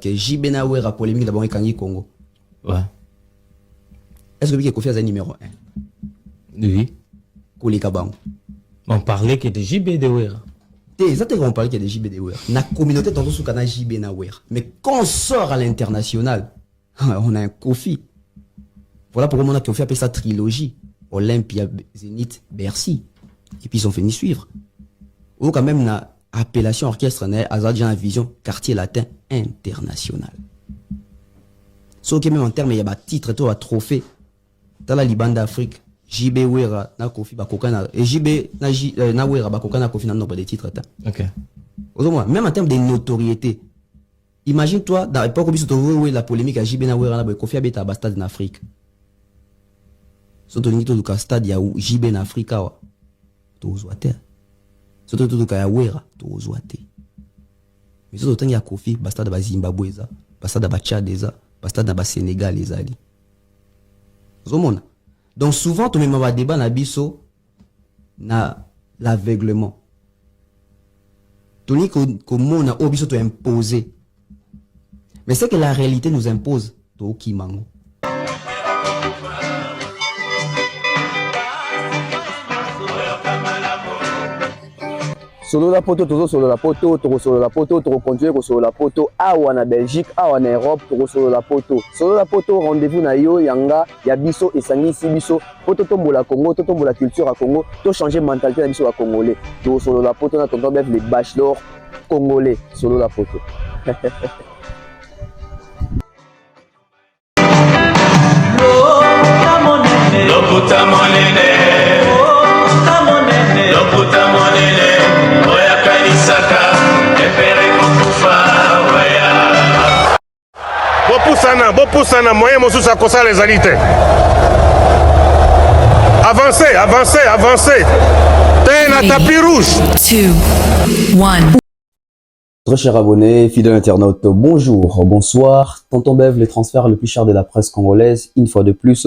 que JB Nawera polémique d'abord avec Kangi Congo. Ouais. Est-ce que Kofi a un numéro 1? Oui. Koli Kabango. On parlait que de JB Nawera. C'est exactement on parlait qu'il y a des JB Nawera. La communauté tantôt sous canal JB Nawera. Mais quand on sort à l'international, on a un Kofi. Voilà pourquoi on a Kofi appelé ça trilogie. Olympia, Zénith, Bercy. Et puis ils ont fini suivre. Ou quand même la appellation orchestre Azadjan Vision quartier latin international. Sauf que même en termes il y a des titres et trophée dans la Liban d'Afrique JB Wera na Kofi bakokana et JB na Wera bakokana Kofi na nombre de titres. OK. Même en termes de notoriété. Imagine-toi dans l'époque où la polémique à JB na Wera na Kofi habite à stade en Afrique. Surtout le stade il y a JB en Afrique wa to zoate. Surtout tout le Wera to zoate. Mais surtout il y a Kofi bastade ba Zimbabwe za, bastade ba Tchad za, bastade ba Sénégal les ali. Donc souvent tout le monde va débat na biso na l'aveuglement. Tout ni comment on a obiso to imposer. Mais c'est que la réalité nous impose to kimango. Solo la poto, solo la poto, solo la poto, continuer solo la poto, awa na Belgique, awa na Europe, solo la poto. Solo la poto, rendez-vous na yo, yanga, yabiso, esangi, sibiso, poto tombo la Congo, tombo la culture à Congo, to changer mentalité na biso à Congolais. To solo la poto, na tonton bef les bachelors congolais, solo la poto. Bopusana moyen mosusu akosa les alités. Avancez, avancez, avancez. T'es un tapis rouge. 2, 1. Très chers abonnés, fidèles internautes, bonjour, bonsoir. Tonton Bev, les transferts les plus chers de la presse congolaise. Une fois de plus,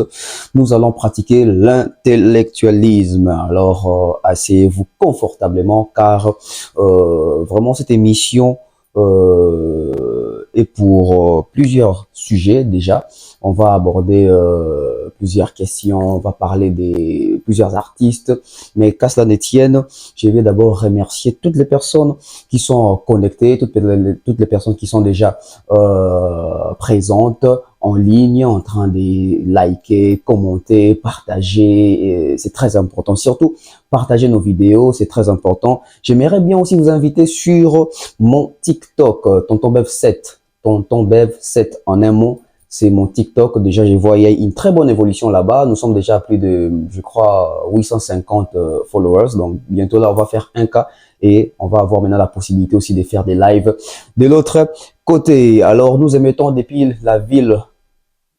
nous allons pratiquer l'intellectualisme. Alors, asseyez-vous confortablement car vraiment cette émission et pour plusieurs sujets déjà. On va aborder plusieurs questions, on va parler des plusieurs artistes, mais qu'à cela ne tienne, je vais d'abord remercier toutes les personnes qui sont connectées, toutes les personnes qui sont déjà présentes en ligne, en train de liker, commenter, partager, c'est très important. Surtout, partager nos vidéos, c'est très important. J'aimerais bien aussi vous inviter sur mon TikTok, Tonton Bev 7. Tonton Bev 7 en un mot, c'est mon TikTok. Déjà, je vois il y a une très bonne évolution là-bas. Nous sommes déjà à plus de, je crois, 850 followers. Donc, bientôt là, on va faire 1K et on va avoir maintenant la possibilité aussi de faire des lives de l'autre côté. Alors, nous émettons depuis la ville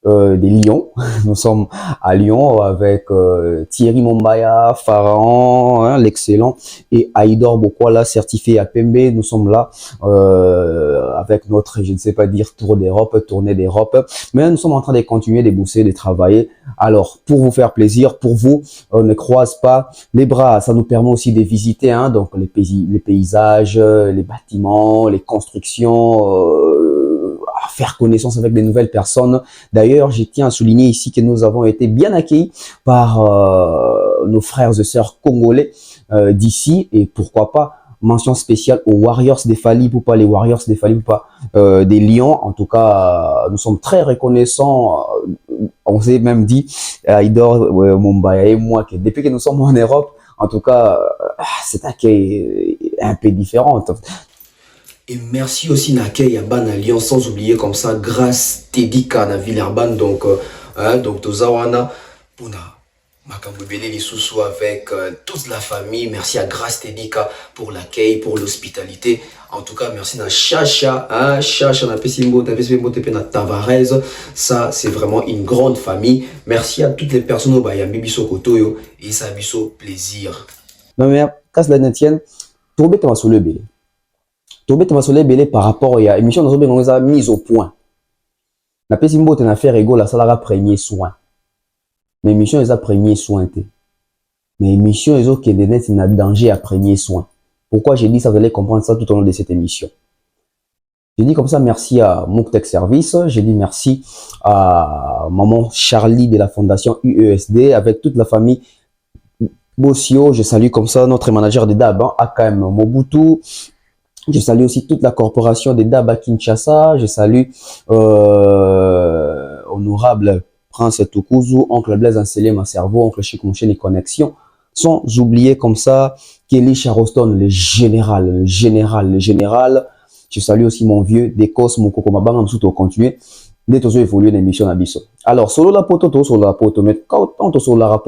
de Lyon. Nous sommes à Lyon avec Thierry Mombaya, Pharaon, hein, l'excellent, et Aïdor Bokwala, certifié à Pembe. Nous sommes là avec notre, je ne sais pas dire, tour d'Europe, tournée d'Europe. Mais nous sommes en train de continuer de bosser, de travailler. Alors, pour vous faire plaisir, pour vous, on ne croise pas les bras. Ça nous permet aussi de visiter, hein, donc les paysages, les bâtiments, les constructions, faire connaissance avec de nouvelles personnes. D'ailleurs, je tiens à souligner ici que nous avons été bien accueillis par nos frères et sœurs congolais d'ici, et pourquoi pas mention spéciale aux Warriors des Fali Poupa, les Warriors des Fali Poupa des Lions. En tout cas, nous sommes très reconnaissants. On s'est même dit, Aïdor, Mombaya et moi, que depuis que nous sommes en Europe, en tout cas, cet accueil est un peu différent. Et merci aussi Nakei à Ban à Lyon, sans oublier comme ça, grâce Tedika na Villeurbanne, donc Tozawana, Puna, Makambubele Lissousou avec toute la famille. Merci à Grâce Tedika pour l'accueil, pour l'hospitalité. En tout cas, merci à Chacha, hein, Chacha na Pessimbo, na Tavares. Ça, c'est vraiment une grande famille. Merci à toutes les personnes au Bayambi Biso Kotoyo et ça a biso plaisir. Non mais, casse la netienne, tombez ton sous le belé. Tombé Tomasole Belé par rapport à l'émission nous avons mise au point. La Pessimbo est une affaire égale à ça premier soin. Mais l'émission est à premier soin. Mais l'émission est qui est un danger à premier soin. Pourquoi j'ai dit ça, vous allez comprendre ça tout au long de cette émission. J'ai dit comme ça merci à Mouktech Service, j'ai dit merci à maman Charlie de la fondation UESD avec toute la famille Bossio. Je salue comme ça notre manager de DAB, hein, AKM Mobutu. Je salue aussi toute la corporation des DAB à Kinshasa. Je salue honorable Prince Tukuzu, oncle Blaise Anselé, ma cerveau, oncle Chic Mouché, les connexions. Sans oublier comme ça Kelly Charoston, le général. Je salue aussi mon vieux Dekos Mokoko Mabanga Msuto continuer dès que évoluer dans l'émission Nabiso. Alors solo la poto, mais quand on solo la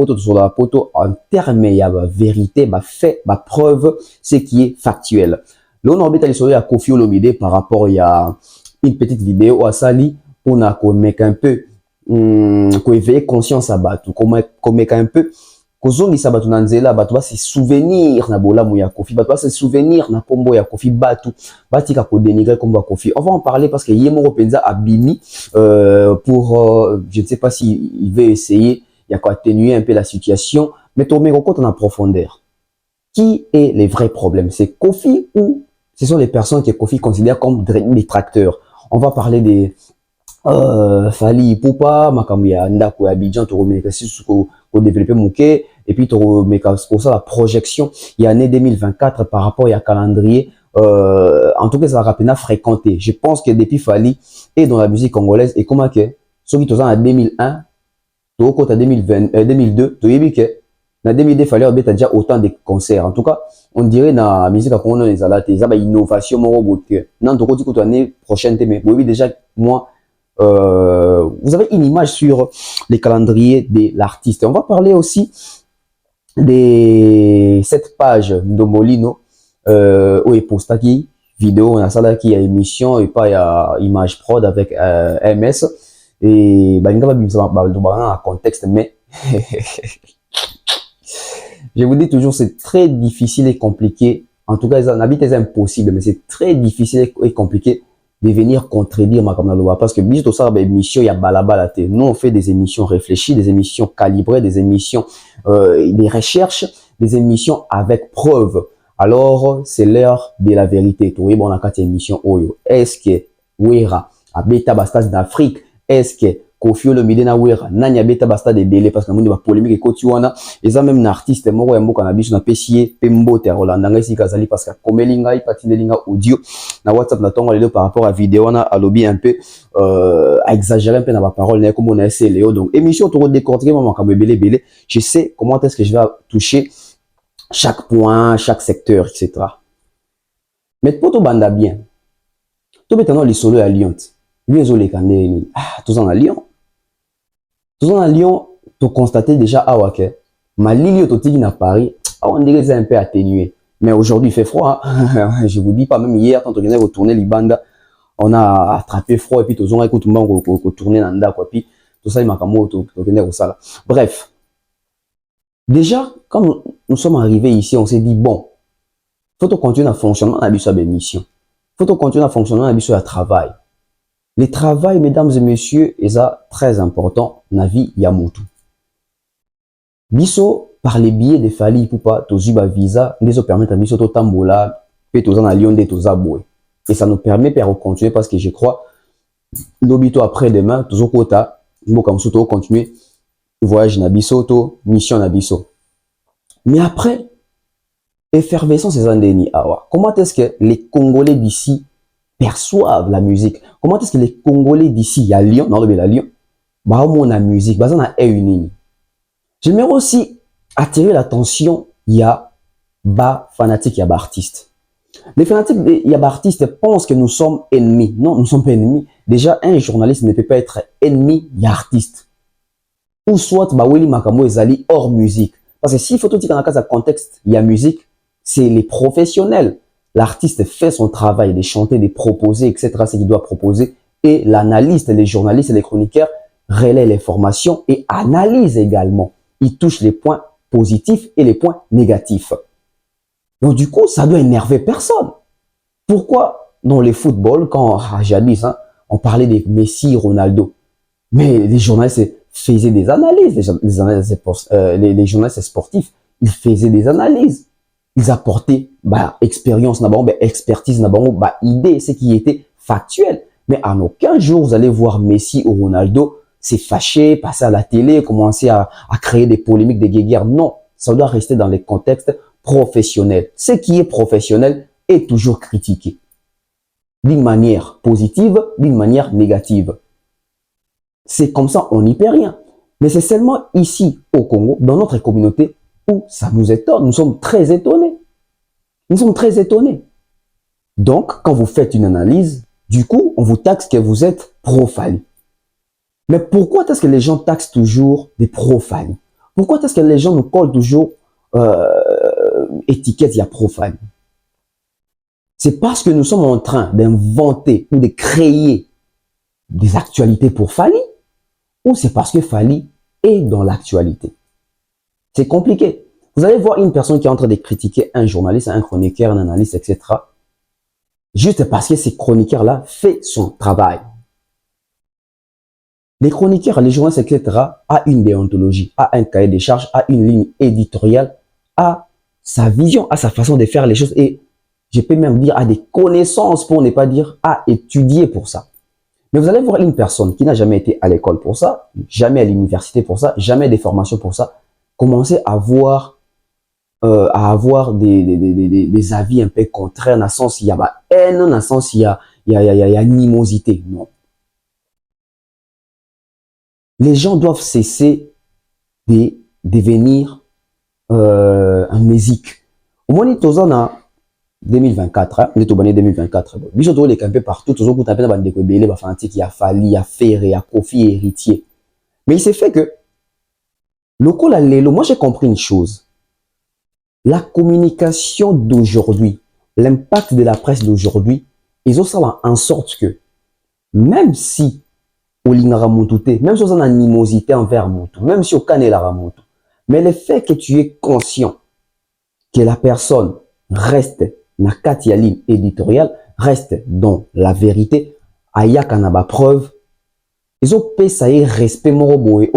poto en termes il y a vérité, fait, preuve, ce qui est factuel. Là on orbite à Koffi Olomide par rapport il y a une petite vidéo à Sali on a commis un peu éveiller conscience à Batu, commet un peu kozongi sa batu nanzela batu ba se souvenir na bolamu ya Koffi, batu ba se souvenir na kombo ya Koffi, batu batika ko dénigrer kombo ya Koffi. On va en parler parce que Yemo Penza a bimi pour je ne sais pas si il veut essayer il y a quoi atténuer un peu la situation, mais tourner au compte en profondeur. Qui est les vrais problèmes? C'est Koffi ou ce sont les personnes que Koffi considère comme détracteurs? On va parler des Fali Ipupa, Makambia, Ndako, Abidjan, tu remets pour développer Mouké, et puis tu remets pour ça la projection, il y a année 2024 par rapport à calendrier, en tout cas, ça va rapidement fréquenter. Je pense que depuis Fali et dans la musique congolaise, et comment que, ceux qui sont en 2001, tu au 2002, tu y que, en 2002, Fali a déjà autant de concerts. En tout cas, on dirait dans la musique congolaise, il y a une innovation, non, tu dis que l'année prochaine, mais oui, déjà, moi, vous avez une image sur les calendriers de l'artiste. On va parler aussi de cette page de Molino où est postaki vidéo, on a ça qui a émission et pas à image prod avec MS et bah il y a un contexte mais je vous dis toujours c'est très difficile et compliqué. En tout cas, ça n'habite est impossible, mais c'est très difficile et compliqué de venir contredire ma camarade parce que bis ça émission il y a balabala té. Nous on fait des émissions réfléchies, des émissions calibrées, des émissions des recherches, des émissions avec preuves. Alors c'est l'heure de la vérité. Tu vois bon la quatre émission oyo. Est-ce que Wera a beta bastas d'Afrique? Est-ce que Koffi Olomide na Wera nanya beta basta de belé parce que monde va polémique et kotiwana et ça même un artiste moko ya mboka na biso na pesier pembo te Rolanda ngasi kazali parce que komelinga ipatindelinga audio na WhatsApp na tonga lelo par rapport à vidéo na alobi un peu à exagérer un peu dans ma parole na comme on a essayé Léo donc émission to décortiquer maman comme belé je sais comment est-ce que je vais toucher chaque point chaque secteur etc. Mais pour tout banda bien tout maintenant les solo à Lyon lui les les candés tous en Lyon. Tous en Lyon, tu constates déjà que ma ligne autotique à Paris, on dirait que c'est un peu atténué. Mais aujourd'hui, il fait froid. Hein? Je vous dis pas, même hier, quand on est retourné l'Ibanda, on a attrapé froid et puis tout ça, écoute, on retourné dans le quoi. Puis tout ça, il m'a comme ça. Bref. Déjà, quand nous sommes arrivés ici, on s'est dit, bon, faut continuer à fonctionner dans la mission. Faut continuer à fonctionner dans la travail. Le travail, mesdames et messieurs, est ça très important dans la vie Yamutu. Biso, par les billets de Fali Ipupa, tozuba visa, nous permet à biso to tambola, et tozan à Lyon de tozaboué. Et ça nous permet de continuer parce que je crois, l'obito après-demain, tozo kota, nous comme ça, continuer, voyage na biso, to, mission na biso. Mais après, effervescence ces années, comment est-ce que les Congolais d'ici perçoivent la musique? Comment est-ce que les Congolais d'ici, à Lyon, dans le Lyon, bah, on a musique, bah, on a une. J'aimerais aussi attirer l'attention, il y a bas fanatiques, il y a bas artistes. Les fanatiques, il y a bas artistes pensent que nous sommes ennemis. Non, nous ne sommes pas ennemis. Déjà, un journaliste ne peut pas être ennemi, il y a artiste. Ou soit, bah, Willy Makamo ezali hors musique. Parce que s'il faut tout dire dans le cas de contexte, il y a musique, c'est les professionnels. L'artiste fait son travail de chanter, de proposer, etc. ce qu'il doit proposer. Et l'analyste, les journalistes et les chroniqueurs relaient l'information et analysent également. Ils touchent les points positifs et les points négatifs. Donc du coup, ça doit énerver personne. Pourquoi dans le football, quand jadis, hein, on parlait de Messi, Ronaldo, mais les journalistes faisaient des analyses, les journalistes sportifs, ils faisaient des analyses. Ils apportaient bah, expérience, expertise, idée, ce qui était factuels. Mais en aucun jour, vous allez voir Messi ou Ronaldo s'est fâché, passer à la télé, commencer à créer des polémiques, des guéguerres. Non, ça doit rester dans les contextes professionnels. Ce qui est professionnel est toujours critiqué. D'une manière positive, d'une manière négative. C'est comme ça, on n'y perd rien. Mais c'est seulement ici, au Congo, dans notre communauté, où ça nous étonne. Nous sommes très étonnés. Nous sommes très étonnés. Donc, quand vous faites une analyse, du coup, on vous taxe que vous êtes pro-Fally. Mais pourquoi est-ce que les gens taxent toujours des pro-Fally? Pourquoi est-ce que les gens nous collent toujours étiquette, il y a pro-Fally? C'est parce que nous sommes en train d'inventer ou de créer des actualités pour Fally, ou c'est parce que Fally est dans l'actualité? C'est compliqué. Vous allez voir une personne qui est en train de critiquer un journaliste, un chroniqueur, un analyste, etc. Juste parce que ces chroniqueurs-là font son travail. Les chroniqueurs, les journalistes, etc. a une déontologie, a un cahier des charges, a une ligne éditoriale, a sa vision, a sa façon de faire les choses et je peux même dire a des connaissances pour ne pas dire a étudié pour ça. Mais vous allez voir une personne qui n'a jamais été à l'école pour ça, jamais à l'université pour ça, jamais des formations pour ça, commencer à avoir des avis un peu contraires, dans le sens il y a haine, dans le sens il y a animosité. Non. Les gens doivent cesser de devenir amnésiques. Au moins, nous sommes en 2024, nous sommes en 2024. Nous sommes les campés partout, nous sommes en train de il y a Fally, il y a Ferré, il y a Kofi, héritier. Mais il s'est fait que, moi j'ai compris une chose. La communication d'aujourd'hui, l'impact de la presse d'aujourd'hui, ils ont ça en sorte que, même si même si on a une animosité envers Moutou, même si on connaît la Moutou, mais le fait que tu es conscient que la personne reste dans la ligne éditoriale, reste dans la vérité, aya kanaba preuve, ils ont payé ça et respect moroboé,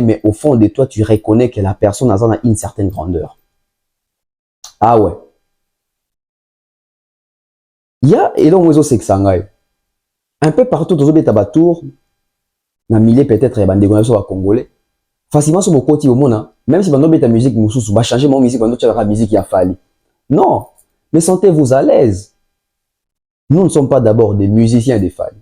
mais au fond de toi, tu reconnais que la personne a une certaine grandeur. Ah ouais. Il y a, et donc, ils ont sexangay. Un peu partout, dans les tabatours, dans le milieu peut-être, il y a des Congolais. Facilement, sur mon côté, au monde, même si vous avez la musique, vous va changer mon musique, vous avez la musique qui a fallu. Non, mais sentez-vous à l'aise. Nous ne sommes pas d'abord des musiciens des Fally.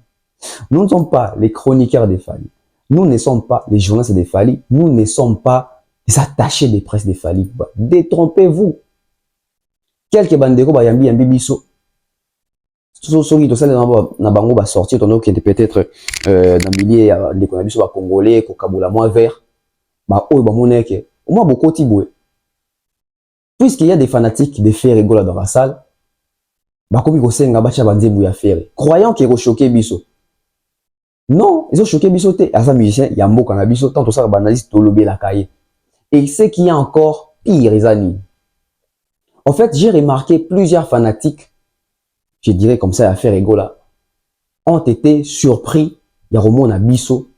Nous ne sommes pas les chroniqueurs des Fally. Nous ne sommes pas les journalistes des Fally. Nous ne sommes pas les attachés des presses des Fally. Détrompez-vous. Quelques bandeko bayambi yambi biso. Soki to sala na bango ba sortir tono qui était peut-être dans milieu de konabiso ba congolais ko kabula moi vert. Ba oyo ba moneke. Au moins beaucoup tiboué. Puisqu'il y a des fanatiques de faire rigoler dans la salle, bah comme ils senga bacha banzembu ya faire. Croyant qu'ils ont choqué biso. Non, ils ont choqué biso te. Asa musicien ya mboka na biso tant to ça banaliste to lobé la cahier. Et ce qui est encore pire les amis. En fait, j'ai remarqué plusieurs fanatiques, je dirais comme ça à faire rigoler, ont été surpris ya romona biso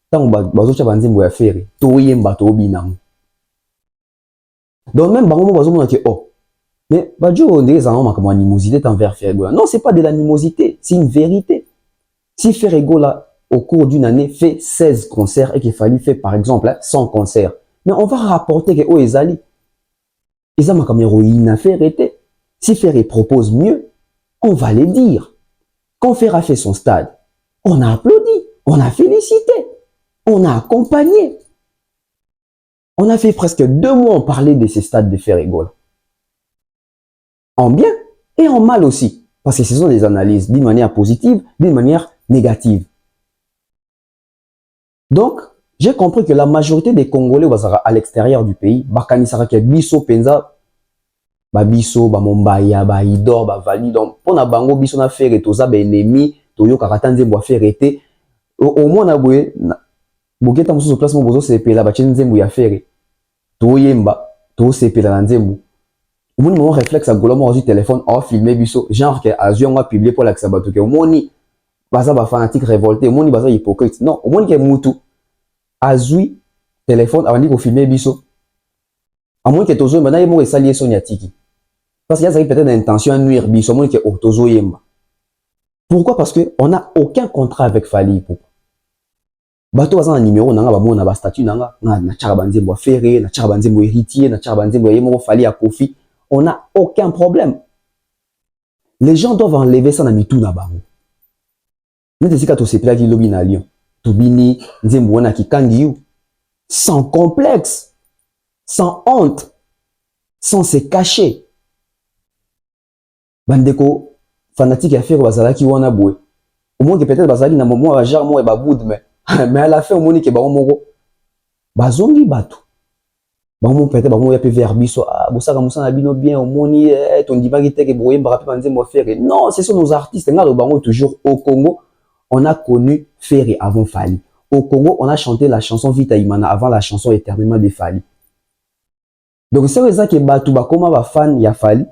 tant bazo cha banzembu ya faire. To yemba to binango. Donc même bango bazo mona que oh mais badjo on dirait ça on comme animosité envers Ferregola. Non, c'est pas de l'animosité, c'est une vérité. Si Ferregola au cours d'une année fait 16 concerts et qu'il fallait faire par exemple 100 concerts, mais on va rapporter que oh ezali ezama comme héroïne a fait arrêter. Si Ferré propose mieux, on va les dire. Quand Ferré a fait son stade, on a applaudi, on a félicité, on a accompagné. On a fait presque 2 mois en parler de ces stades de Ferregola. En bien et en mal aussi. Parce que ce sont des analyses d'une manière positive, d'une manière négative. Donc, j'ai compris que la majorité des Congolais à l'extérieur du pays, bakanisara ke biso penza, ba biso, ba Mombaya, ba Idor, ba Vali. Donc, pour na bango biso na faire toza ba ennemi, toyo kakatanze mbo faire été. Au moins na boye, boketa mususu place mo bozo sepela ba chenze ya faire. Toyemba, to sepela na nzembo. Au moins, mon réflexe à Goloma au téléphone, à filmer biso, genre que Azio a publié pour l'axabato que au moins ni baza ba fanatique révolté, au moins ni baza hypocrite. Non, au moins que Moutou Azui téléphone avant de filmer biso. À moins que tozo maintenant il m'aurait salié son yatiki. Parce qu'il y a peut-être une intention à nuire biso, au moins que tozo yemba. Pourquoi? Parce qu'on n'a aucun contrat avec Fally. Bato baza na numéro nanga bamona ba statut nanga na tchaka banzembo ferré, na tchaka banzembo héritier, na tchaka banzembo yemo Fally à Kofi. On n'a aucun problème. Les gens doivent enlever ça na mitou na bango. Nete sika to sepela ki lobi na Lyon. Tobini nzembo wana kikangi you. Sans complexe, sans honte, sans se cacher. Bandeko fanatique ya faire bazalaki wana boy. Au moins que peut-être bazali na moment ba genre moi ba boud mais à la fin au moins que ba moko bazongi bato. Ba mo peut-être ba mo ya pe vers biso ah bosaka musana bino bien au moni ton dibaki teke boye ba rapper banze mo faire. Non, ce sont nos artistes ngalo bango toujours au Congo. On a connu Ferré avant Fally. Au Congo, on a chanté la chanson Vita Imana avant la chanson Éternellement de Fally. Donc c'est ça que batu ba koma ba fan ya Fally.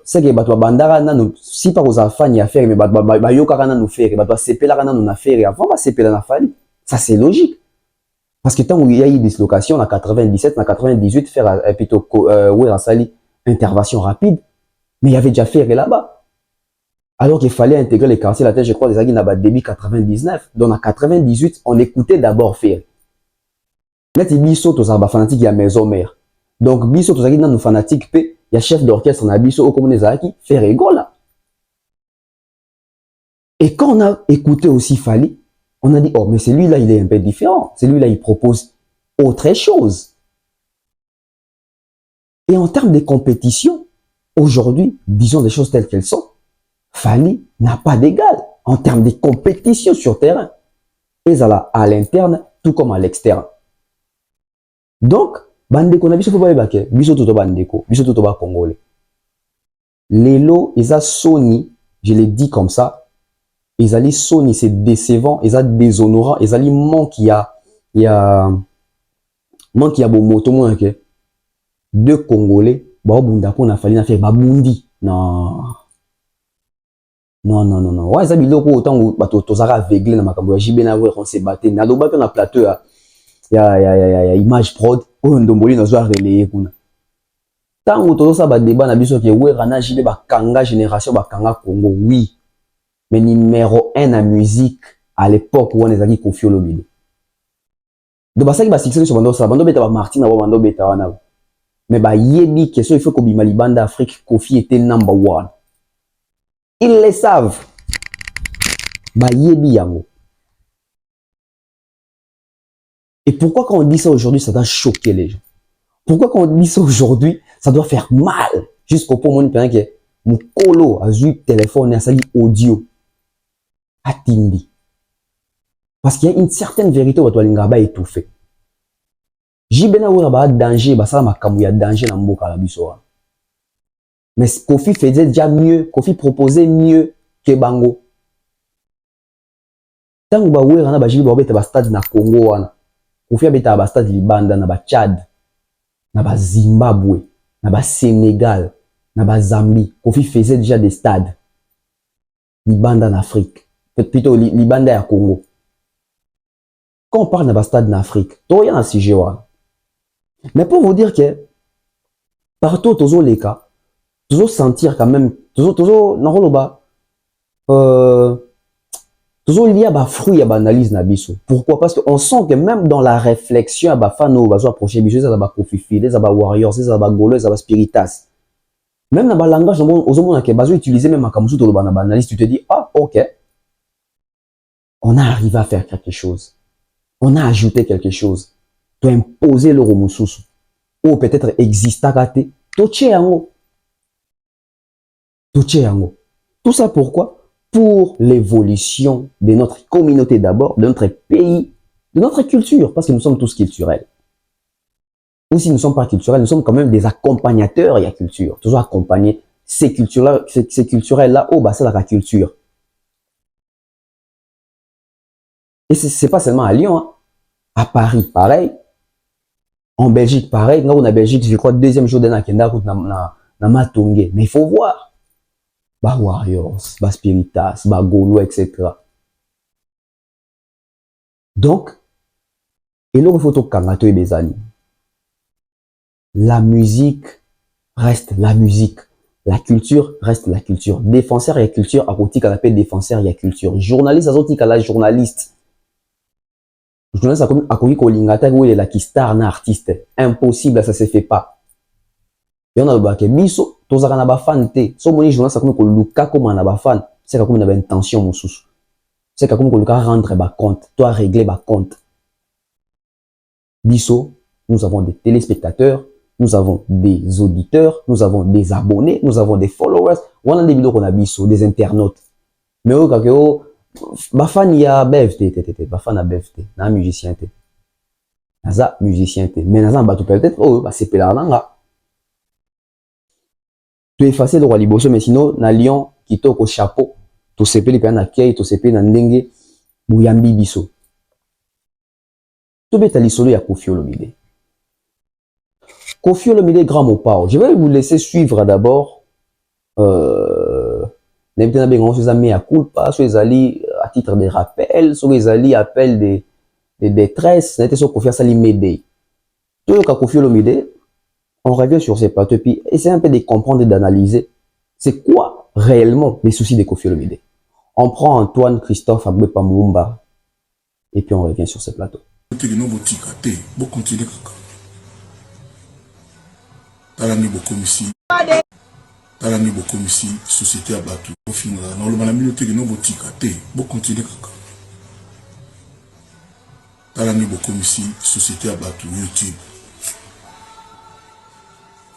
C'est que batu bandara nanu si pas aux fan ya Ferré mais ba yokaka nanu Ferré, batu sepela nanu na Ferré avant ba sepela na Fally. Ça c'est logique. Parce que tant où il y a eu dislocation en 97, en 98 faire plutôt ouais Sali intervention rapide, mais il y avait déjà Ferré là-bas. Alors qu'il fallait intégrer les quartiers latins, je crois, des Agui Naba début 99. Donc en 98, on écoutait d'abord Ferré. Net biso to zaba fanatique ya maison mère. Donc biso to zaki na nous fanatique pe, il y a chef d'orchestre na biso au comme Zaki, Ferré Gola. Et quand on a écouté aussi Fally, on a dit oh mais celui-là il est un peu différent. Celui-là il propose autre chose. Et en termes de compétition, aujourd'hui, disons des choses telles qu'elles sont. Fally n'a pas d'égal en termes de compétition sur terrain. Et ça à l'interne, tout comme à l'externe. Donc, bandeko na biso faut pas ébaquer. Biso toto bandeko, biso toto ba congolais. Lelo, ils a Sony, je l'ai dit comme ça. Ils allaient Sony, c'est décevant, ils a déshonorant, ils allaient manque il y a bon moto moins que deux Congolais, ba bunda ko na Fally na faire babundi. Non. Non. Ouais, ça biloko autant où bato tozara aveuglé na makambo ya JB na on s'est battu. Na loba na plateau ya image prod, o ndomboli na zo relayer kuna. Tant où tozo ça ba débat na biso ke we rana JB ba kanga génération ba kanga Congo, oui. Mais numéro 1 en musique à l'époque où on est allé Koffi Olomide. Donc bah ça qui va succès sur bando ça bando beta ba Martin na bando beta wana. Mais bah yebi question il faut que bimali banda Afrique Koffi était number 1. Ils le savent. Bah yebi yango. Et pourquoi quand on dit ça aujourd'hui, ça doit choquer les gens? Pourquoi quand on dit ça aujourd'hui, ça doit faire mal? Jusqu'au point où on peut que mon colo a eu téléphone et a sali audio. Atindi. Parce qu'il y a une certaine vérité où tu as étouffé. Jibena ou ba danger, bah ça ma kamu ya danger na mboka la biso. Mais Koffi faisait déjà mieux, Koffi proposait mieux que Bango. Tant que Baoué rana ba jibi ba beta ba stade na Congo wana. Koffi abeta ba stade Libanda na ba Tchad, na ba Zimbabwe, na ba Sénégal, na ba Zambie. Koffi faisait déjà des stades. Libanda en Afrique. Plutôt Libanda à Congo. Quand on parle de ba stade en Afrique, tout y a un sujet wana. Mais pour vous dire que partout toujours les cas, toujours sentir quand même, toujours toujours lié à ba fruit à ba analyse na biso. Pourquoi? Parce qu'on sent que même dans la réflexion à ba fano bazo approcher biso ça ba Koffi Fide, ça ba Warriors, ça ba Golo, ça ba Spiritas. Même dans ba langage aux hommes que bazo utiliser même akamusu to ba na ba analyse, tu te dis ah OK. On a arrivé à faire quelque chose. On a ajouté quelque chose. Tu as imposé le romususu. Ou peut-être exista kate. Toche yango. Tout ça pourquoi? Pour l'évolution de notre communauté d'abord, de notre pays, de notre culture, parce que nous sommes tous culturels. Ou si nous ne sommes pas culturels, nous sommes quand même des accompagnateurs et la culture. Toujours accompagner ces culturels-là, oh bah c'est la culture. Et c'est pas seulement à Lyon, hein. À Paris, pareil. En Belgique, pareil. Nous, on a Belgique, je crois, deuxième jour de na Matongé. Mais il faut voir. Bah Warriors, bah Spiritas, bah Golo, etc. Donc, et là, il faut que et Bezali. La musique reste la musique. La culture reste la culture. Défenseur, il y a culture. À côté, qu'on appelle défenseur, il y a culture. Journaliste, à côté, la journaliste. Journaliste, à côté, il y a la star, un artiste. Impossible, ça se fait pas. Il y en a le biso, tous les gens fan te. So moni journaliste, ça comme Luka comme un fan. C'est comme une intention, mon sous. C'est comme Luka rendre ba compte. Toi régler ba compte. Biso, nous avons des téléspectateurs. Nous avons des auditeurs, nous avons des abonnés, nous avons des followers. On a des vidéos qu'on a biso, des internautes. Mais au cas où, bafan y a BFT, bafan a BFT, na musicien te. Naza musicien te. Mais naza batu peut-être, oh, bah c'est pelaranga. Tu es facile de roi liboso, mais sinon, na lion, qui toque au chapeau, tu sais pas les pays na kei, tu sais pas na ndenge, bouyambi biso. Tu bêta l'isolo ya Koffi Olomide. Koffi Olomide grand mot parle. Je vais vous laisser suivre d'abord. N'importe quel bégon sur les amis à culpa, sur les alliés à titre de rappel, sur les alliés appel des détresses. N'était sur Koffi Sali m'aider. Tout le cas Koffi Olomide, on revient sur ces plateaux puis essayer un peu de comprendre et d'analyser c'est quoi réellement les soucis de Koffi Olomide. On prend Antoine Christophe Agbepa Mumba et puis on revient sur ces plateaux. Talani beaucoup ici société à Batu au final dans le manamino te no botika te bo continuer kaka talani beaucoup ici société à Batu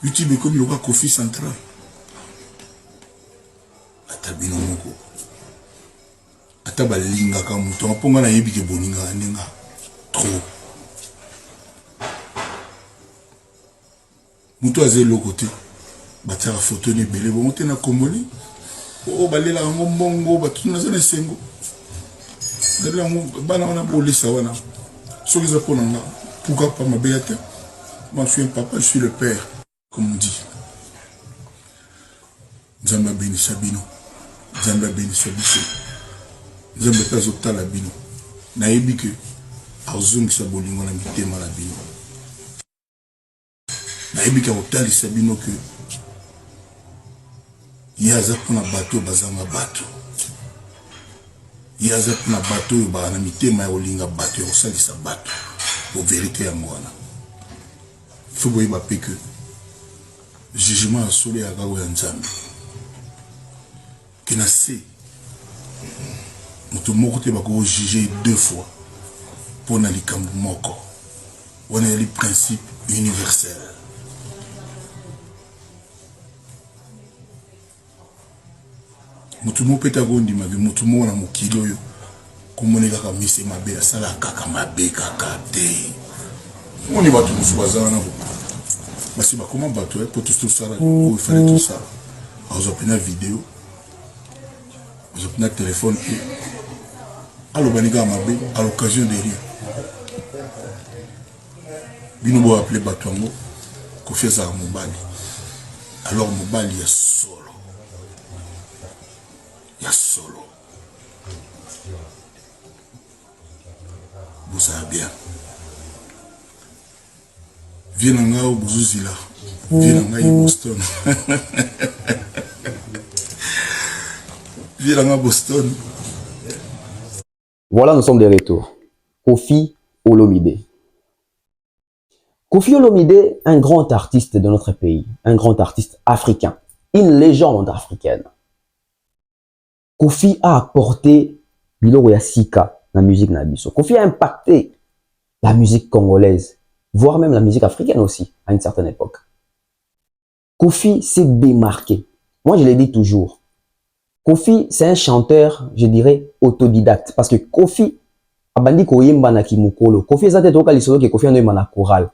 YouTube est comme le Koffi central atabino moko ataba linga ka muto aponga na yebi ke boninga nenga trop muto azé le côté batira photo ni belé bon te na komoli o balela ngo mbongo batuna zana sengo balela ngo bana wana bolisa wana soki za ponanga pourquoi pas ma béate moi je suis un papa je suis le père comme on dit Nzamba beni sabino Nzamba beni sabiso Nzamba tazota la bino na yebi que azungi sa bolingo na mitema la bino na yebi ka otali sabino que yaza pona bato bazanga bato yaza pona bato ba na mitema ya olinga bato ya osalisa bato au vérité ya mwana faut boye ba pe que jugement solo ya gawo ya Nzambe que na se mutu moko te bako juger deux fois pour na likambo moko on a les principes universels. Mutu mo peta gondi mabe mutu mo na mokilo yo komone kaka mise mabe asala kaka mabe kaka te on y va tout musu bazana bo basi ba comment bato pour tout ça il fallait tout ça alors j'ai vidéo j'ai pris téléphone et allo baniga mabe à l'occasion de rien bino bo appeler bato ngo Koffi za mobali alors mobali ya solo ya solo vous savez bien viens nga au Buzuzila viens nga à Boston viens nga à Boston. Voilà, nous sommes de retour. Koffi Olomide. Koffi Olomide, un grand artiste de notre pays, un grand artiste africain, une légende africaine. Koffi a apporté biloko ya sika la musique na biso. Koffi a impacté la musique congolaise, voire même la musique africaine aussi, à une certaine époque. Koffi s'est démarqué. Moi, je l'ai dit toujours. Koffi, c'est un chanteur, je dirais, autodidacte. Parce que Koffi, abandi koyemba na kimukolo. Koffi, ça t'est toka lisolo que Koffi en a na chorale.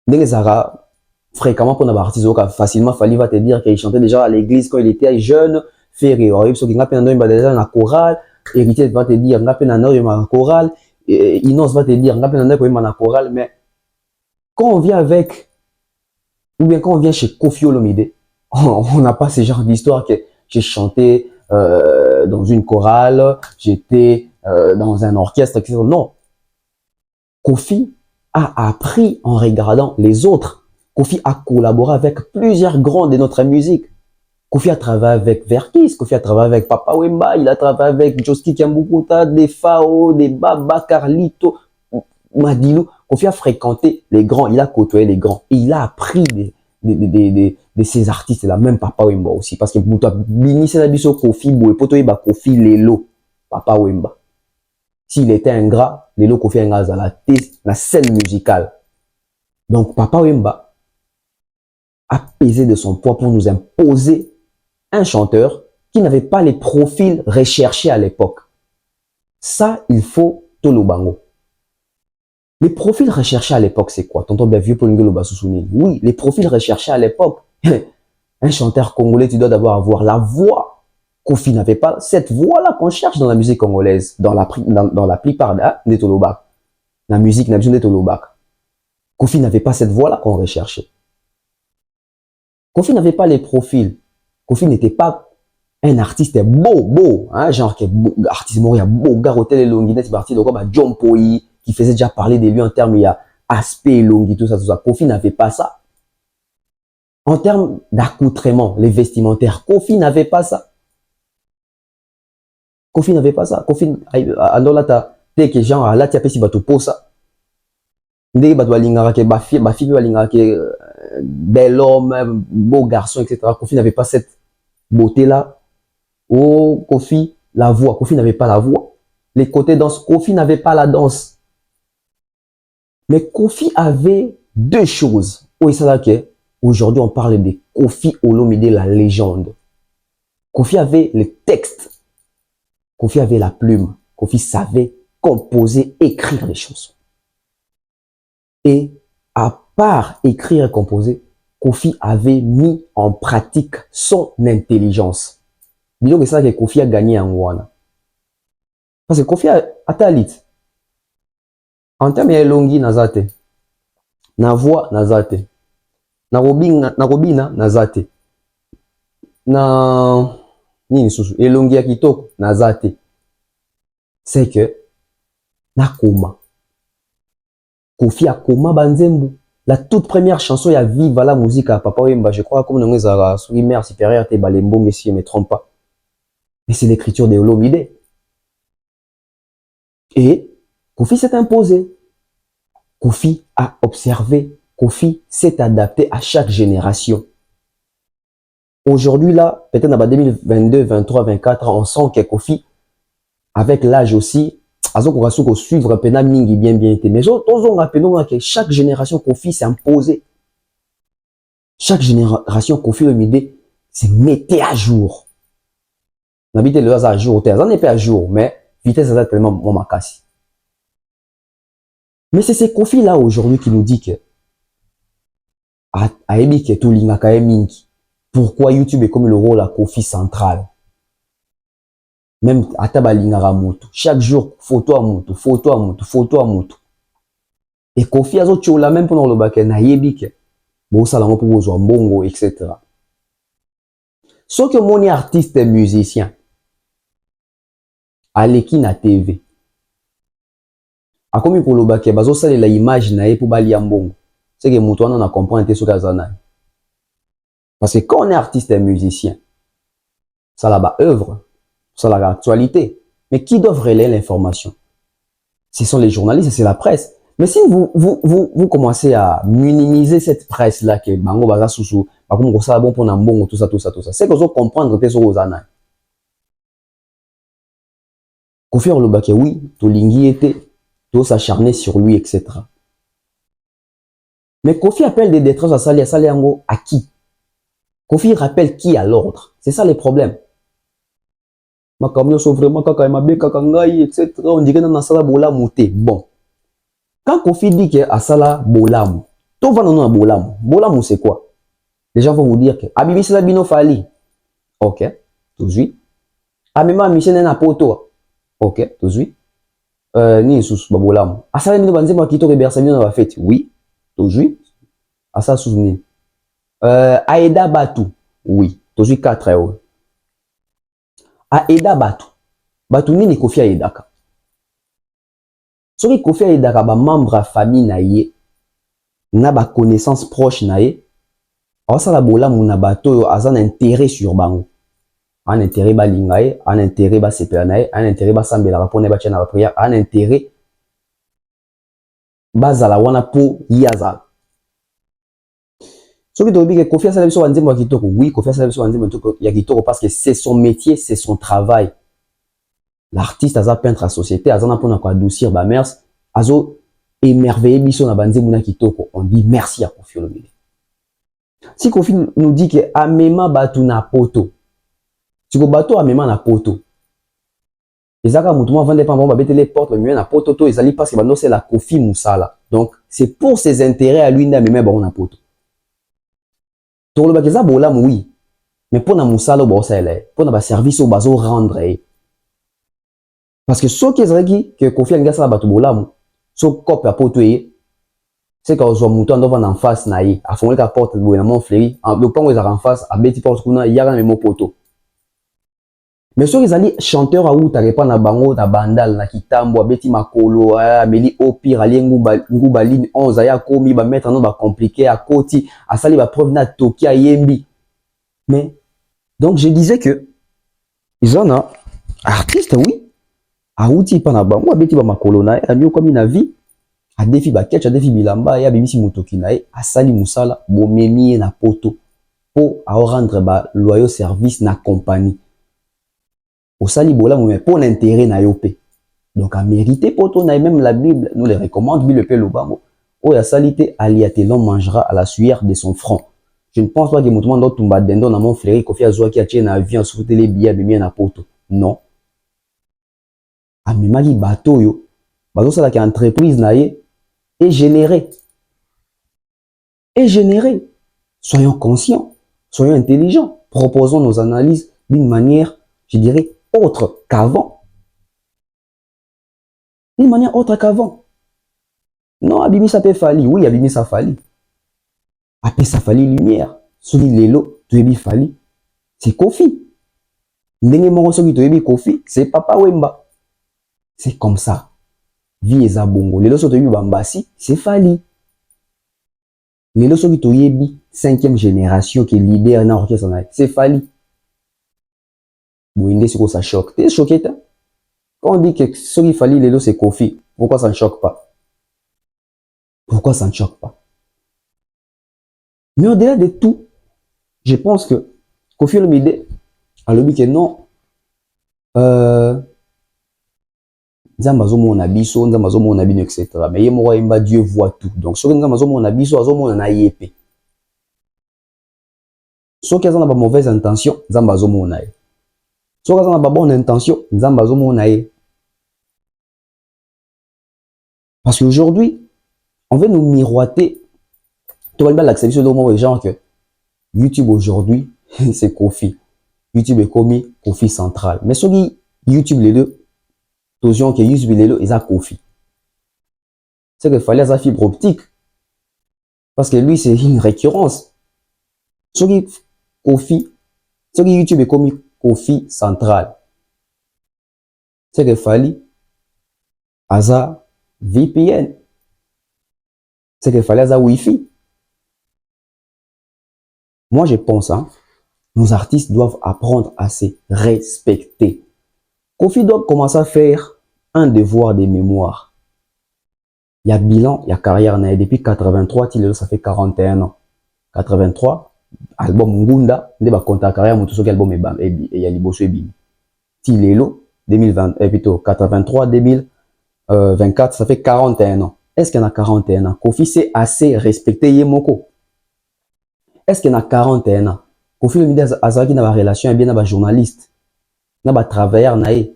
Ndenge zara, fréquemment pour n'avoir artiste, facilement, Fali va te dire qu'il chantait déjà à l'église quand il était jeune. Ferré, so qui n'a pas déjà na chorale. Héritier va te dire, n'a pas na chorale. Inos va te dire, n'a pas na chorale. Mais quand on vient avec, ou bien quand on vient chez Koffi Olomide, on n'a pas ce genre d'histoire que j'ai chanté dans une chorale, j'étais dans un orchestre, etc. Non. Koffi a appris en regardant les autres. Koffi a collaboré avec plusieurs grands de notre musique. Kofi a travaillé avec Verkis, Kofi a travaillé avec Papa Wemba, il a travaillé avec Joski Kiambukuta, des Fao, des Baba, Carlito, Madilu. Kofi a fréquenté les grands, il a côtoyé les grands. Et il a appris de ces artistes-là, même Papa Wemba aussi. Parce que Bini Senabiso Kofi, Boepoto Eba Kofi Lelo, Papa Wemba. S'il était ingrat, Lelo Kofi ingrat dans la scène musicale. Donc Papa Wemba a pesé de son poids pour nous imposer un chanteur qui n'avait pas les profils recherchés à l'époque. Ça, il faut Tolobango. Les profils recherchés à l'époque, c'est quoi? Tonton bien vieux Polingelo Basusuni. Oui, les profils recherchés à l'époque. Un chanteur congolais, tu dois d'abord avoir la voix. Kofi n'avait pas cette voix-là qu'on cherche dans la musique congolaise, dans la plupart des Tolobak. La musique n'a besoin des Tolobak. Kofi n'avait pas cette voix-là qu'on recherchait. Kofi n'avait pas les profils. Kofi n'était pas un artiste beau, hein, genre qui est beau, artiste mort, il y a beau, Garotel et Longines, c'est parti de quoi, John Poi, qui faisait déjà parler de lui en termes, il y a aspect Longi, tout ça, tout ça. Kofi n'avait pas ça. En termes d'accoutrement, les vestimentaires, Kofi n'avait pas ça. Kofi n'avait pas ça. Kofi, andolata, dès que genre, là, tu as pesi bato pour ça. Dès que bato alingara ke bafi alingara ke bel homme, beau garçon, etc. Kofi n'avait pas cette beauté-là. Oh, Kofi, la voix. Kofi n'avait pas la voix. Les côtés danse, Kofi n'avait pas la danse. Mais Kofi avait deux choses. Oui, c'est là que aujourd'hui on parle de Kofi Olomide, la légende. Kofi avait le texte. Kofi avait la plume. Kofi savait composer, écrire les chansons. Et à part écrire et composer, Kofi avait mis en pratique son intelligence. Disons que c'est ça que Kofi a gagné en Wana. Parce que Kofi a talit. En termes de longi nazate. Na voix nazate. Na robina nazate. Na nini susu. Elongi ya kitoko nazate. C'est que na koma. Kofi a koma banzembu. La toute première chanson, il y a Viva la musique à Papa Wemba. Je crois comme nous avons sur mère supérieure, t'es balembo, mais si je ne me trompe pas. Mais c'est l'écriture de Olomide. Et Kofi s'est imposé. Kofi a observé. Kofi s'est adapté à chaque génération. Aujourd'hui, là, peut-être dans 2022, 23, 24 ans, on sent que Kofi, avec l'âge aussi, on suivre Pena Mingi bien été. Mais on rappelle que chaque génération Kofi s'est imposé. Chaque génération Kofi Olomide s'est mettait à jour. N'habite le à jour, on n'est pas à jour, mais vitesse est tellement mon macassi. Mais c'est ces Kofi là aujourd'hui qui nous dit que pourquoi YouTube est comme le rôle à Kofi central. Même à Tabalingara Moto. Chaque jour, photo à moto, photo à moto, photo à moto. Et Kofi a la même pour le bac, na yebike. Bon, ça l'a pour besoin, bongo, etc. Sauf que mon artiste et musicien, Aleki na TV. A comme pour le bac, bazo ça la image na pour bali mbongo. C'est que moto on a comprendre ce que parce que quand on est artiste et musicien, ça là-bas œuvre. Sur l'actualité. Mais qui doit relayer l'information? Ce sont les journalistes, c'est la presse. Mais si vous commencez à minimiser cette presse-là, que bango baza sousou, comme ça bon pour nambongo, tout ça, c'est que vous comprendre que c'est aux années. Kofi Olobake, oui, tout lingi était, tout s'acharner sur lui, etc. Mais Kofi appelle des détresse à Saliango à qui? Kofi rappelle qui à l'ordre? C'est ça les problèmes. Ma camion sont vraiment etc. On dirait que dans sala bola mouté. Bon. Quand Kofi dit que à sala bolam, tout va dans bolam. Bolam c'est quoi? Les gens vont vous dire que Abibi c'est la bino fali. Ok, tout de suite. Amema Michel n'a pas toi. Ok, tout de suite. Ni sous bolam. Asala bino banze ma kito rebersa bino va fête. Oui, tout de suite. Asa sous ni. Aida Batu. Oui, tout de suite 4 euros. Aida Batu. Batu nini Kofi aidaka. Soki Kofi aidaka ba membre à famille na ye, na ba connaissance proche na ye, ça la bola muna bato a un intérêt sur bango. Un intérêt ba lingae, un intérêt ba sepelanae, un intérêt ba sambela rapone ba chana ba prière, un intérêt ba zala wana po yaza. Ce qui doit dire que Kofi asala biso banzembo ya kitoko. Oui, Kofi asala biso banzembo ya kitoko parce que c'est son métier, c'est son travail. L'artiste aza peintre à société, aza na pona ko adoucir ba mers, azo émerveiller biso na banzembo na kitoko. On dit merci à Kofi Olomide. Si Kofi nous dit que amema batu na poto, si ko bato amema na poto, ezaka mutu vende pas bon ba betele porte mais na poto to ezali parce que bando c'est la Kofi Musala. Donc c'est pour ses intérêts à lui nda amema ba na poto. Pour le bakeza bola oui, mais pour na Musala bo ça est, pour na ba service au bazo rendre. Parce que ce qui est que Kofi anga sala batu bola mu, so cop à poto c'est quand on mutu ando va en face na yi, a fondé la porte bo na mon fléri, en le pango en face a beti porte kuna yara na mo poto. Mais ceux qui sont chanteurs à ou t'as pas na bango na bandal na kitambo abeti makolo ameli au pire ali ngubaline 11 aya komi ba mettre non ba compliqué à koti à sali ba preuve na toki a yembi. Mais donc je disais que ils ont un artiste oui a outi pa na bango abeti ba makolo na a mieux comme na vie a défi ba ketch a défi bilamba ya bimisi motoki na a sali musala bo memi na poto pour à rendre ba loyal service na compagnie. Au sali bola mais pour l'intérêt na yopé. Donc à mériter poto na même la Bible nous les recommande Bible le bango. Oh ya salité aliate l'homme mangera à la sueur de son front. Je ne pense pas que mutuman do tumba dendo na mon frère Kofi azwa ki atie na avion sur les billets bimi na poto. Non. A mimaki bateau yo bazo sala ki entreprise na ye et générer. Et générer. Soyons conscients, soyons intelligents, proposons nos analyses d'une manière, je dirais, autre qu'avant. D'une manière autre qu'avant. Non, Abimi ça peut fali. Oui, Abimi ça fali. Après ça fali lumière. Celui l'élo, tu es fali. C'est Kofi. Ndenge moro soki tu es Kofi, c'est Papa Wemba. C'est comme ça. Vie est à bongo. L'élo soki tu es Bambasi, c'est fali. L'élo soki tu es 5e génération qui libère na orchestre, c'est fali. Bouinde, c'est quoi ça choque? T'es choqué, hein? Quand on dit que ce qu'il fallait, les c'est Kofi, pourquoi ça ne choque pas? Pourquoi ça ne choque pas? Mais au-delà de tout, je pense que Kofi Olomide a le dit que non, Nzambazo mon abiso, Nzambazo mon abino, etc. Mais il m'a Dieu voit tout. Donc, ce que Nzambazo mon abiso, Azo mon aïepe. Ce qui a pas mauvaise intention, Nzambazo mon aïe. Si on a bonne intention, parce qu'aujourd'hui, on veut nous miroiter. Tu vas l'accepter de moi, genre que YouTube aujourd'hui, c'est Kofi. YouTube est commis Kofi central. Mais ce qui YouTube les deux, que YouTube les deux, ils ont Kofi. C'est qu'il fallait sa fibre optique. Parce que lui, c'est une récurrence. Ce qui Kofi, ce qui YouTube est commis Kofi central. C'est qu'il fallait Aza VPN. C'est qu'il fallait Aza Wi-Fi. Moi, je pense, hein, nos artistes doivent apprendre à se respecter. Kofi doit commencer à faire un devoir de mémoire. Il y a bilan, il y a carrière. Depuis 83, ça fait 41 ans. 83, album Ngunda, il va compter carrière, mais tout ce album et il y a Liboso et Bim. Tilelo, 2020, plutôt 83, 2024, ça fait 41 ans. Est-ce qu'il y en a 41 ans? Kofi c'est assez respecté Yemoko. Est-ce qu'il y en a 41 ans? Kofi le Olomide Azaki n'a pas relation bien avec journaliste, n'a pas travailleur nae,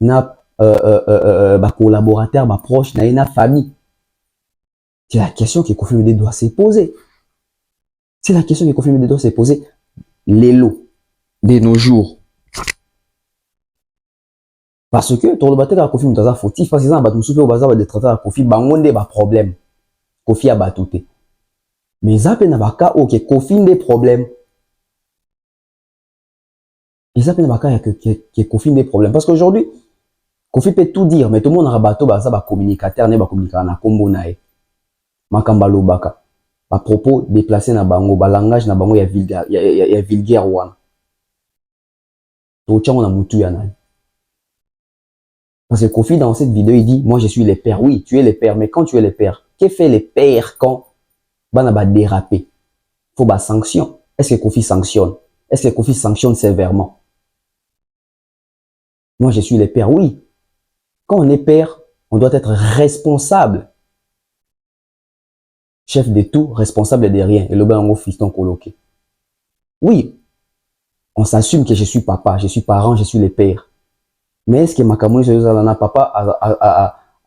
n'a pas collaborateur, pas proche nae, n'a famille. C'est la question que Kofi le Olomide doit se poser. C'est la question que Kofi le Olomide doit se poser. L'élo de nos jours. Parce que tout le bataille à Kofi Mutaza fautif parce que ça va nous souper au bazar de traiter à Kofi bangonde ba problème. Kofi a batouté. Mais ça peut n'avoir cas OK Kofi des problèmes. Et ça peut n'avoir cas que Kofi des problèmes parce qu'aujourd'hui Kofi peut tout dire mais tout le monde a bateau ba ça ba communicateur ne ba communiquer na kombo nae. Makamba lobaka. à propos déplacé na bango, ba langage na bango ya vulgaire, ya vulgaire wana. To tchango na mutu ya nani. Parce que Kofi dans cette vidéo il dit moi je suis le père. Oui, tu es le père, mais quand tu es le père, que fait le père quand bana ba déraper? Faut ba sanction. Est-ce que Kofi sanctionne? Est-ce que Kofi sanctionne sévèrement? Moi je suis le père. Oui. Quand on est père, on doit être responsable. Chef de tout, responsable de rien. Et le bango fiston coloqué. Oui, on s'assume que je suis papa, je suis parent, je suis le père. Mais est-ce que Makamoni Zalana papa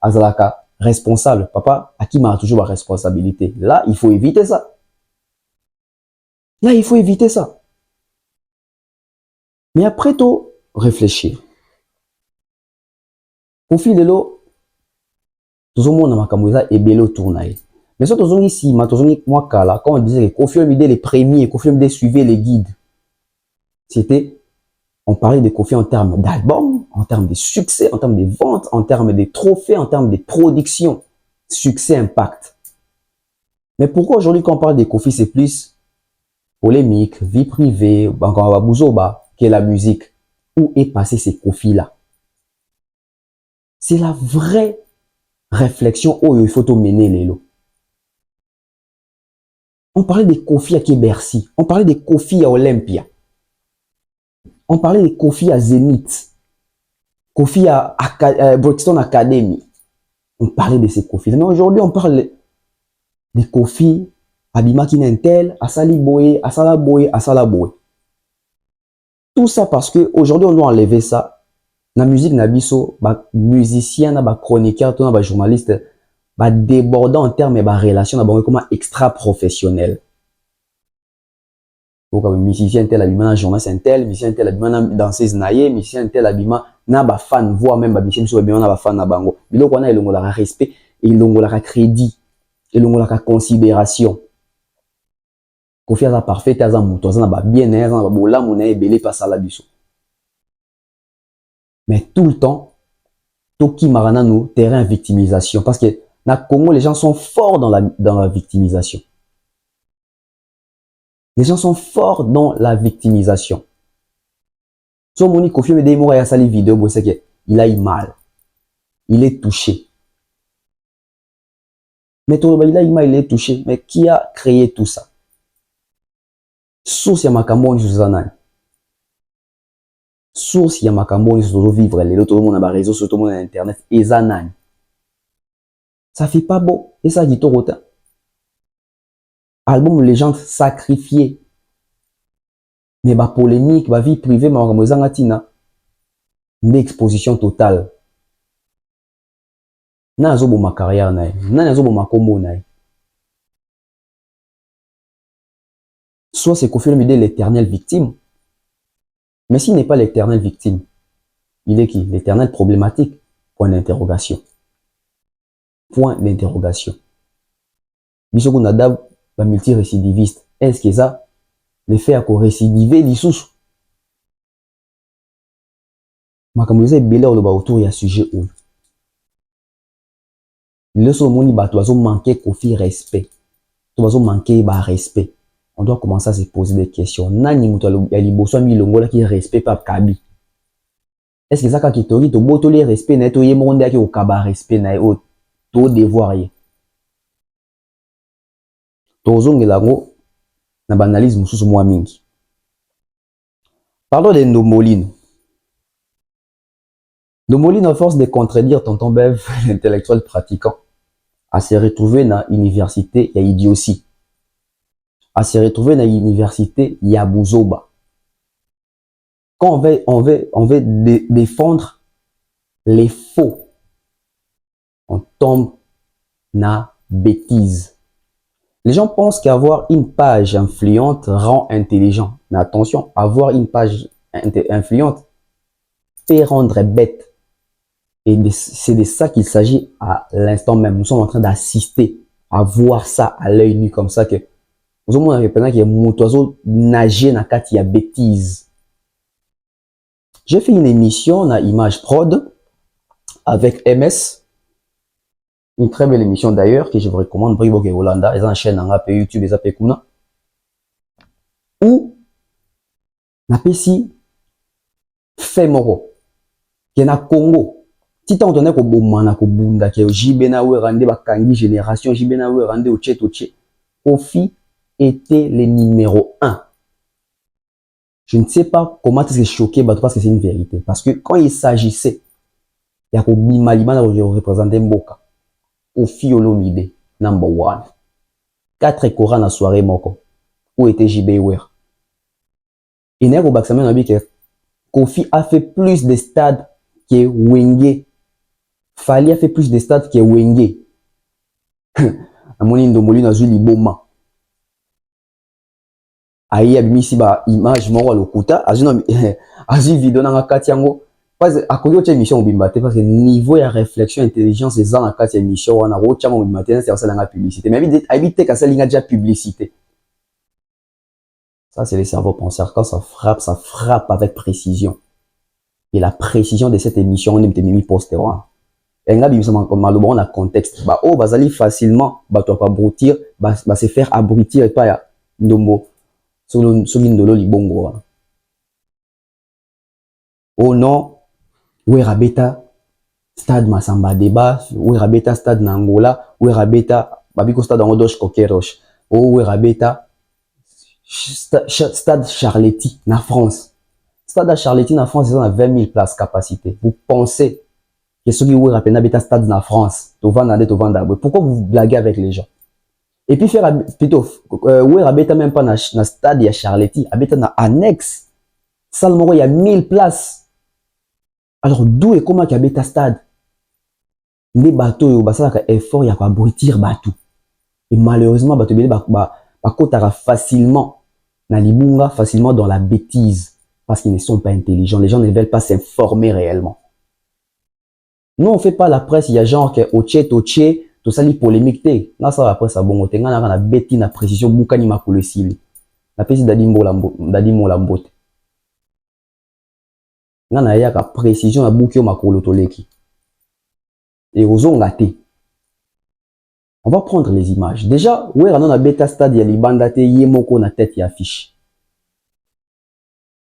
Azalaka responsable? Papa, à qui m'a toujours la responsabilité? Là, il faut éviter ça. Là, il faut éviter ça. Mais après tout, réfléchir. Au fil de l'eau, tout le monde a Makamoni et Bélo tournaille. Mais ça, tout ici, moi, quand on disait que Kofi Olomide les premiers, Kofi Olomide suivait les guides, c'était, on parlait de Kofi en termes d'albums, en termes de succès, en termes de ventes, en termes de trophées, en termes de production. Succès, impact. Mais pourquoi aujourd'hui, quand on parle de Kofi, c'est plus polémique, vie privée, encore à Bouzoba, qui est la musique? Où est passé ces Kofi-là? C'est la vraie réflexion où il faut mener les lots. On parlait des Kofi à Bercy. On parlait des Kofi à Olympia. On parlait des Kofi à Zénith. Kofi à Brixton Academy. On parlait de ces Kofi. Mais aujourd'hui, on parle des Kofi à Bimaki Nintel, à Saliboé, à Salaboé, à Salaboé. Tout ça parce qu'aujourd'hui, on doit enlever ça. La musique, nabiso, musicien, chroniqueur, journaliste, débordant en termes de relations, comme extra-professionnel. Donc, musicien tel abima journaliste tel, musicien tel abima danseuse naie, musicien tel abima na ba fan, voire même musicien so abima na ba fan na bango. Biloko wana elongolaka respect, elongolaka crédit, elongolaka considération. Kofi aza parfait, aza muto, aza na ba bien, aza na ba bolamu na ebele pasala biso. Mais tout le temps, toki marana nous terrain victimisation, parce que na Congo les gens sont forts dans la victimisation. Les gens sont forts dans la victimisation. So moni Kofi me démora ya sali vidéo, c'est que il a eu mal. Il est touché. Mais il a eu mal, il est touché. Mais qui a créé tout ça? Source ya makambo ni Suzanne. Source ya makambo ni Sozo vivre les tout le monde na réseaux, tout le monde na internet et zanani. Ça fait pas beau et ça dit tout rotin. Album légende sacrifié. Mais ba polémique, ba vie privée, ma tina. Une exposition totale. Na azobo ma carrière na. Na azobo ma combo na. Soit c'est Kofi Olomide l'éternelle victime. Mais s'il n'est pas l'éternelle victime, il est qui? L'éternelle problématique. Point d'interrogation. Point d'interrogation. Bisoko Nadab, ba multirécidiviste. Est-ce que ça, l'effet à récidiver l'issous? Makamouze est belé autour, il y a sujet où. Le somoni bato manquer Kofi respect. Tout manquer respect. On doit commencer à se poser des questions. Nani muto ya liboso mi longola qui respect pa kabi. Est-ce que ça ka kitori to boto les respect na to yemonde aki o kaba respect na o to devoir ye. To zongela ngo na banalisme mususu mwa mingi. Parlons de Ndomolino. Ndomolino, à force de contredire Tonton Bev, l'intellectuel pratiquant, à se retrouver dans l'université, il y a idiotie. À se retrouver dans l'université, il y a Bouzoba. Quand on veut défendre les faux, on tombe na bêtise. Les gens pensent qu'avoir une page influente rend intelligent. Mais attention, avoir une page influente peut rendre bête. Et c'est de ça qu'il s'agit à l'instant même. Nous sommes en train d'assister à voir ça à l'œil nu comme ça que nous avons un qui est motoiseau nager dans il y a bêtise. J'ai fait une émission dans Image Prod avec MS Une très belle émission d'ailleurs que je vous recommande. Bribo ke Hollanda, ils ont une chaîne en AP YouTube, ils appellent Kuna. Ou, na pesi, fait moro, qui est na Congo. Si tu entends que bomana ko bunda ke jibe na we rande bakangi génération, jibe na we rande oche toche. Kofi était le numéro 1. Je ne sais pas comment est-ce que choqué parce que c'est une vérité. Parce que quand il s'agissait, il y a Malima représenté Mboka. Kofi Olomide, number 1. 4 Korans à soirée moko. Où était JB Wer? Et Nego Baksamen a dit que Kofi a fait plus de stades que Wenge. Fali a fait plus de stades que Wenge. Amoni Ndomboli na zuli boma. Aïe abimisi ba image moko lokuta azino azi vidéo na kati yango parce à koyo cha émission bimbate parce que niveau ya réflexion intelligence ezan na kati ya émission wana ro cha mo bimbate c'est ça la publicité mais habite ka ça linga déjà publicité. Ça c'est le cerveau penseur quand ça frappe avec précision. Et la précision de cette émission on est mis postéron. Et nga bimisa malobon na contexte ba oh bazali facilement ba to pas abrutir ba se faire abrutir et pas ya ndombo Solindolo libongo. Oh non, Werabeta stade Masamba Deba, Werabeta stade Nangola, Werabeta babiko stade Angodosh Kokerosh, oh Werabeta stade Charletti na France. Stade Charletti na France, ils ont 20 000 places capacité. Vous pensez que ceux qui Werabeta beta stade na France, to vendre. Pourquoi vous blaguez avec les gens? Et puis faire plutôt ouais abeta même pas na stade ya Charletti, abeta na annexe. Salmoro il y a 1000 places. Alors d'où et comment abeta stade? Les bateaux yo basala effort ya ko abrutir bateau. Et malheureusement bateau bele ba kotara facilement na libunga, facilement dans la bêtise parce qu'ils ne sont pas intelligents. Les gens ne veulent pas s'informer réellement. Nous on fait pas la presse, il y a genre que oche tout ça li polémique té na ça après ça bon tenga na beti na précision bukani makolo sili na pesi dadi molambote na ya ka précision na bukio makolo toleki et ozonga té. On va prendre les images déjà ouais on a beta stade ya libanda té yemoko na tête ya affiche.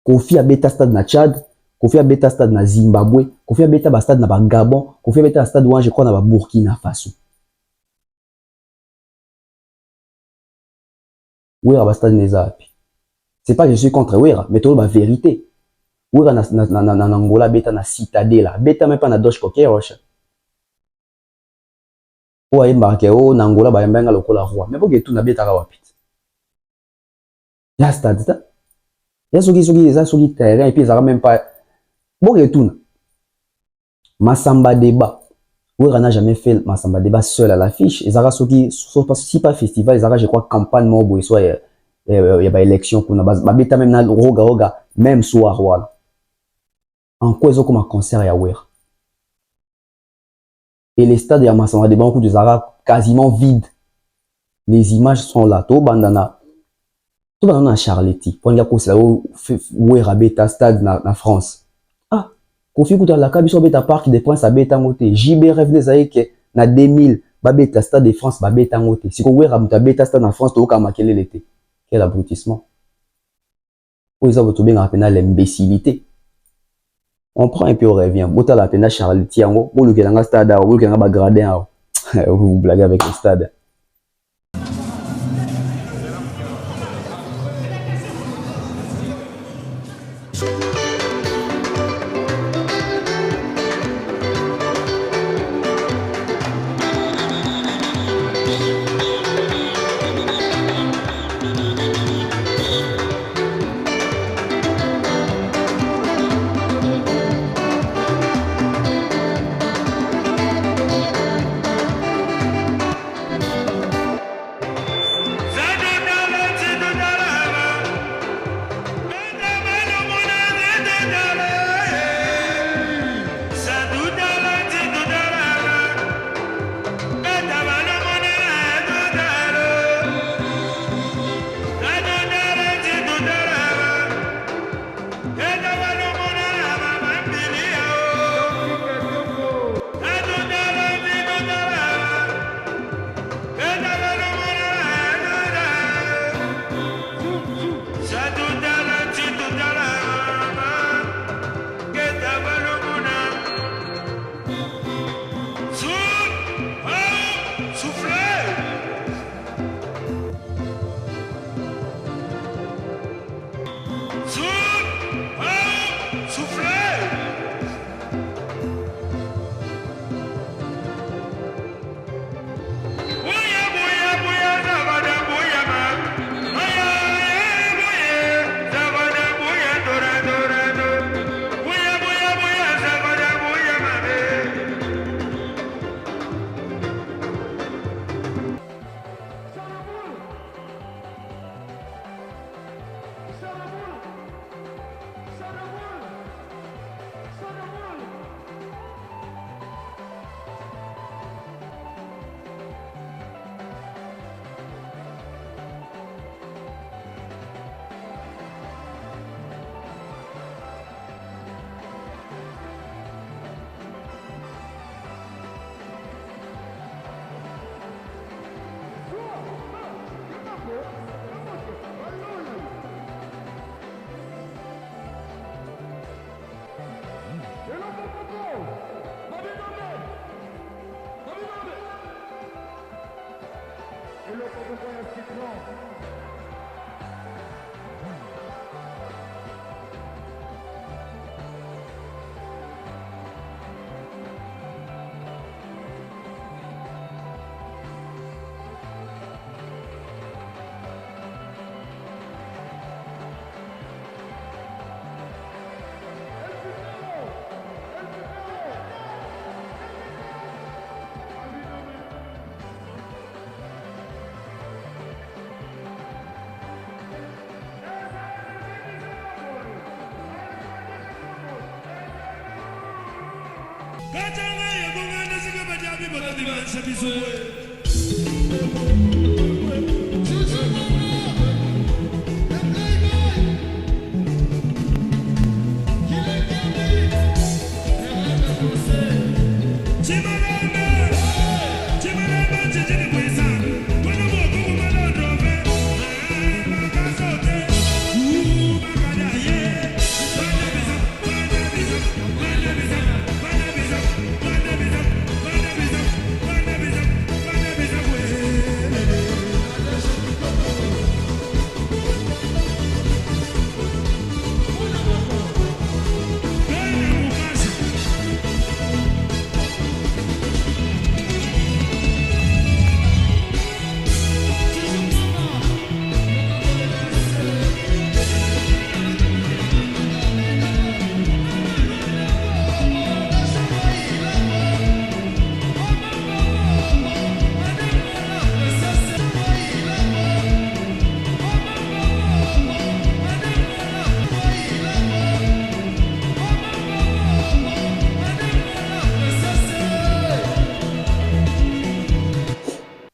Kofi a beta stade na Tchad, Kofi a beta stade na Zimbabwe, Kofi a beta ba stade na Gabon, Kofi a beta stade ouan je crois na Burkina Faso. Wera bastade nezapi. C'est pas que je suis contre Wera, mais tout la vérité. Wera na Angola beta na Citadela, beta même pas na Dosh Kokerosh. O ayemba ke o na Angola ba yemba lokola roi. Mais pourquoi tout na beta ka wapit? Ya stade ça. Ya soki terrain et puis ça même pas pourquoi tout. Masamba Deba. Wera n'a jamais fait Masamba Deba seul à l'affiche. Ils aura si pas festival, ils aura je crois campagne mobo soit il y a pas élection qu'on a ba beta même na roga même soir voilà. En quoi ils ont comme un concert ya Wera. Et les stades ya Masamba Deba beaucoup de Zara quasiment vide. Les images sont là to bandana. To bandana Charletti. Pour dire que c'est là où Wera beta stade na France. Kofi kuta la kabiso beta parc des points sa beta ngote JB rêve des aïe que na 2000 ba beta stade de France ba beta ngote si ko wera muta beta stade en France to ka makele l'été quel abrutissement pour les autres bien appena l'imbécilité on prend et puis on revient bota la pena Charletti yango bo lukelanga stade bo lukelanga ba gradin vous blaguez avec le stade.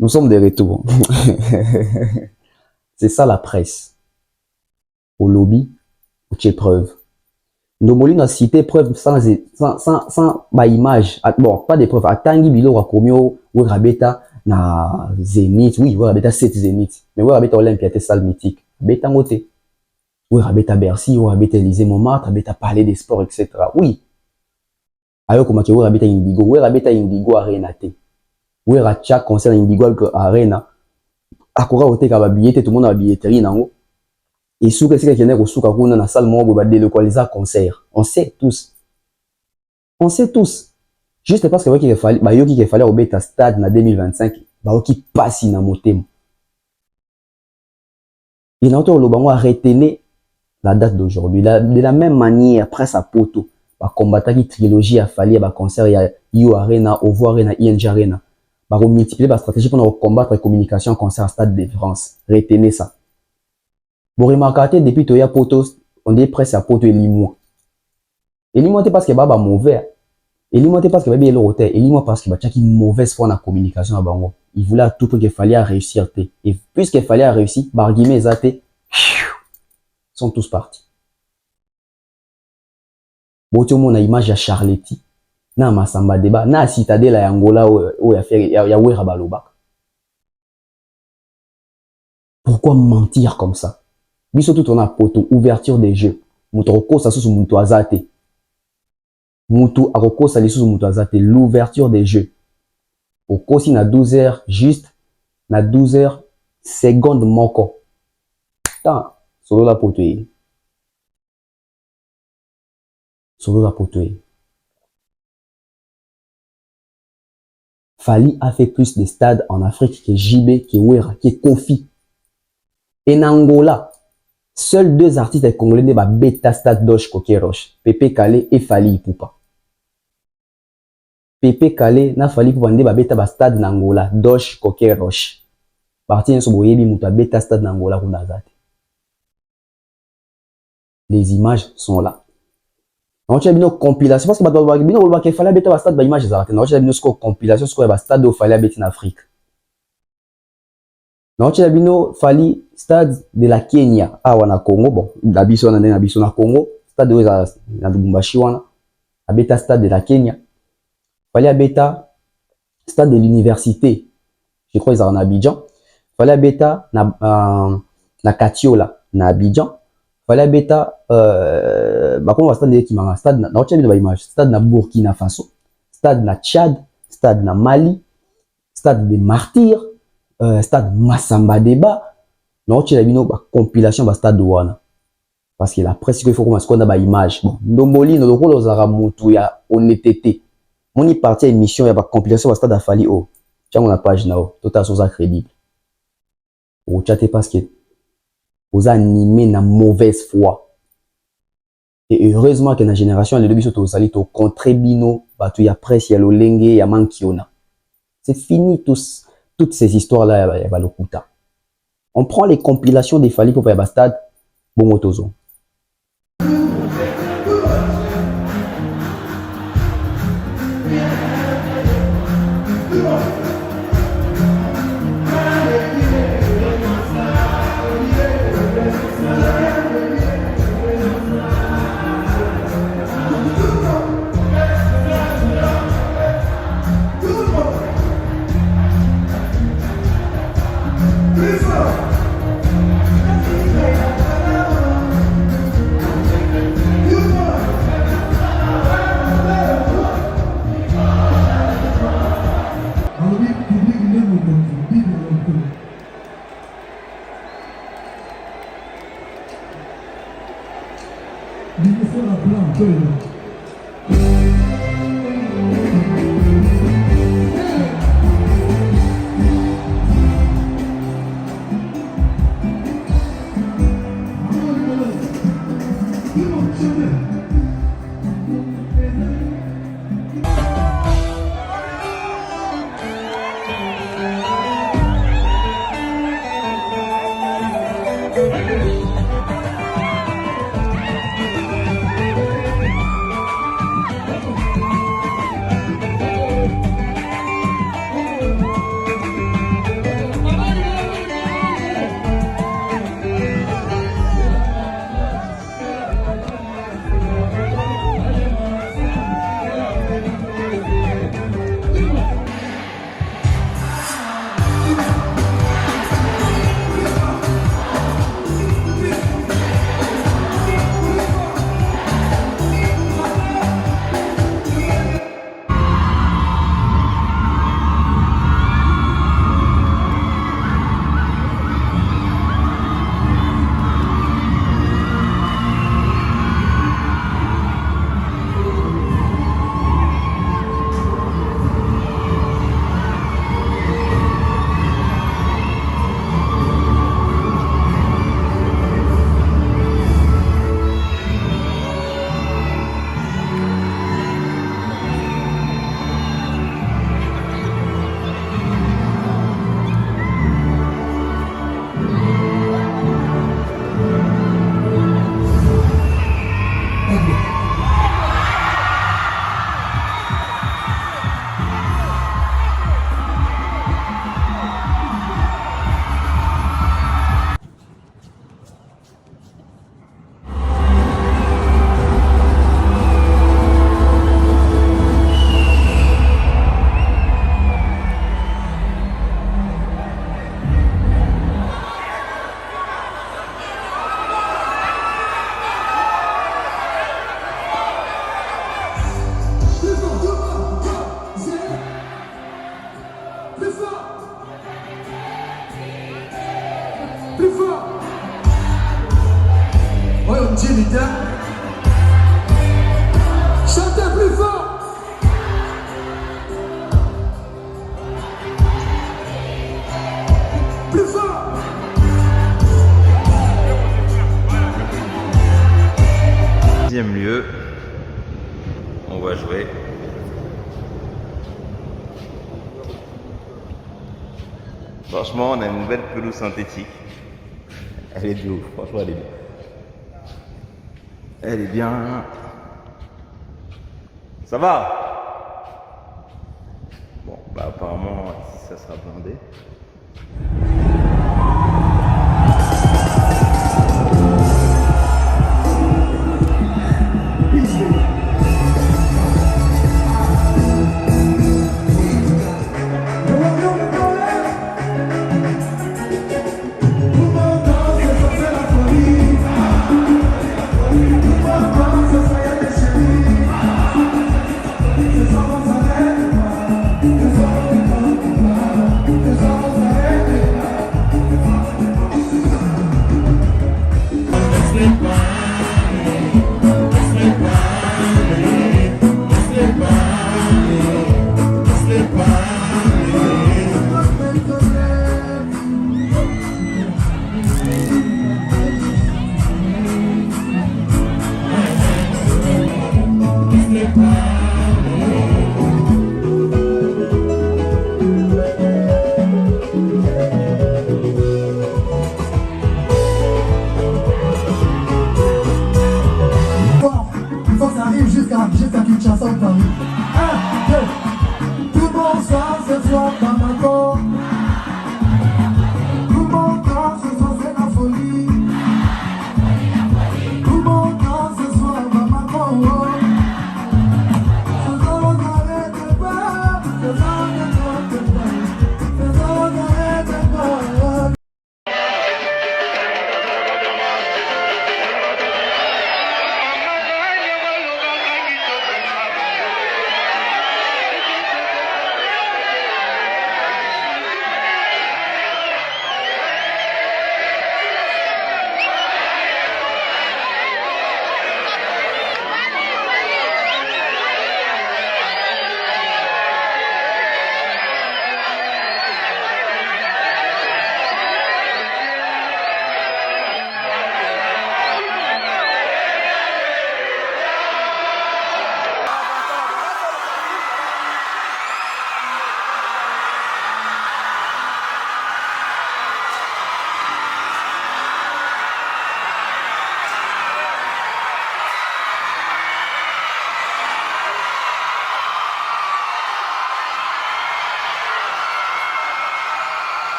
Nous sommes de retour. C'est ça la presse. Au lobby, tu es preuve. Nous a cité preuve sans image. Bon, pas des preuves. Atangi bilo wa komio, ou rabeta na Zénith. Oui, ou rabeta 7 Zénith. Mais ou rabeta Olympia, c'est salle mythique. Beta ngote. Ou rabeta Bercy, ou rabeta Élysée Montmartre, rabeta Palais des Sports, etc. Oui. Ayo komaki ou rabeta Indigo. Ou rabeta Indigo Arena te. Ou racha concert Indigo Arena. Akora oteka ba billet, tout le monde a billetterie nango. Et sous que c'est quelqu'un qui est dans la salle, on va délocaliser concert. On sait tous. On sait tous. Juste parce qu'il fallait au bêta stade en 2025, qui passe dans mon thème. Et nous avons retenir la date d'aujourd'hui. De la même manière, presse à Poto, combattre qui trilogie a fallu à concert, il y a Io Arena, Ovo Arena, ING Arena. On multiplier la stratégie pour combattre la communication concert à stade de France. Retenez ça. Bon, remarquez, depuis que ya Poto, on dit presque à Poto et Limois. Et Limois, c'est parce que baba mauvais. Et Limois, c'est parce que baba est l'hôtel. Et Limois, parce que baba qui mauvaise foi dans la communication à Bango. Il voulait à tout prix qu'il fallait réussir. Et puisqu'il fallait réussir, barguimé zate, sont tous partis. Bon, tout le monde a image à Charletti. Na Massamba Débat. Na Citadelle à Angola où il y a fait, il y a Ouera Baloba. Pourquoi mentir comme ça? Biso tout on a Poto, ouverture des jeux. Mutu akokosa susu mutu azate. Mutu akokosa lisusu mutu azate. L'ouverture des jeux. Okosi na 12h juste, na 12h seconde moko. Tant, solo la Poto ye. Solo la Poto ye. Fali a fait plus de stades en Afrique que JB, que Ouera, que Kofi. Et en Angola, seuls 2 artistes congolais de bêta stade Dosh Kokeroche, Pepe Kale et Fali Ipupa. Pepe Kale na Fali Ipupa de bêta stade Angola, Dosh Kokeroche. Parti en soboyebi muta bêta stade Angola kunazate. Les images sont là. On a une compilation parce que fallait bêta stade ba images zate. On a une compilation sur le stade où fallait bêta en Afrique. Non, tu as vu Fali stade de la Kenya, wana Congo, bon, la biso na Congo, stade de la Lubumbashi wana, abeta stade de la Kenya. Fali abeta stade de l'université, je crois ils sont en Abidjan. Fali abeta na Katiola, na Abidjan. Fali abeta comment stade de Kimanga, stade na tu as vu image, stade na Burkina Faso, stade na Tchad, stade na Mali, stade de Martyrs. stade Massamba Débat, non, tu as vu une compilation de stade Douana. Parce que la presse, il faut qu'on ait une image. Bon, Ndomboli, nous avons des ya honnêteté. Mon y parti à émission, il y a une compilation de stade Afali. Oh, tiens, mon page là, tout à fait crédible. Vous chatez parce que vous animé na mauvaise foi. Et heureusement que dans la génération, les deux bisous au sali, au contrébino, il y a presse, il y a l'olenge, il y a mankiona. C'est fini toutes ces histoires-là, il y a le kuta. On prend les compilations des Fali pour faire un stade, bon motozo. Chantez plus fort. Plus fort. Deuxième lieu, on va jouer. Franchement, on a une belle pelouse synthétique. Elle est de ouf, franchement, elle est bien. Elle est bien. Ça va? Bon, bah apparemment, ici, ça sera blindé. ce soir Bamako. Tout mon temps ce soir c'est la folie. Tout mon temps ce soir Bamako.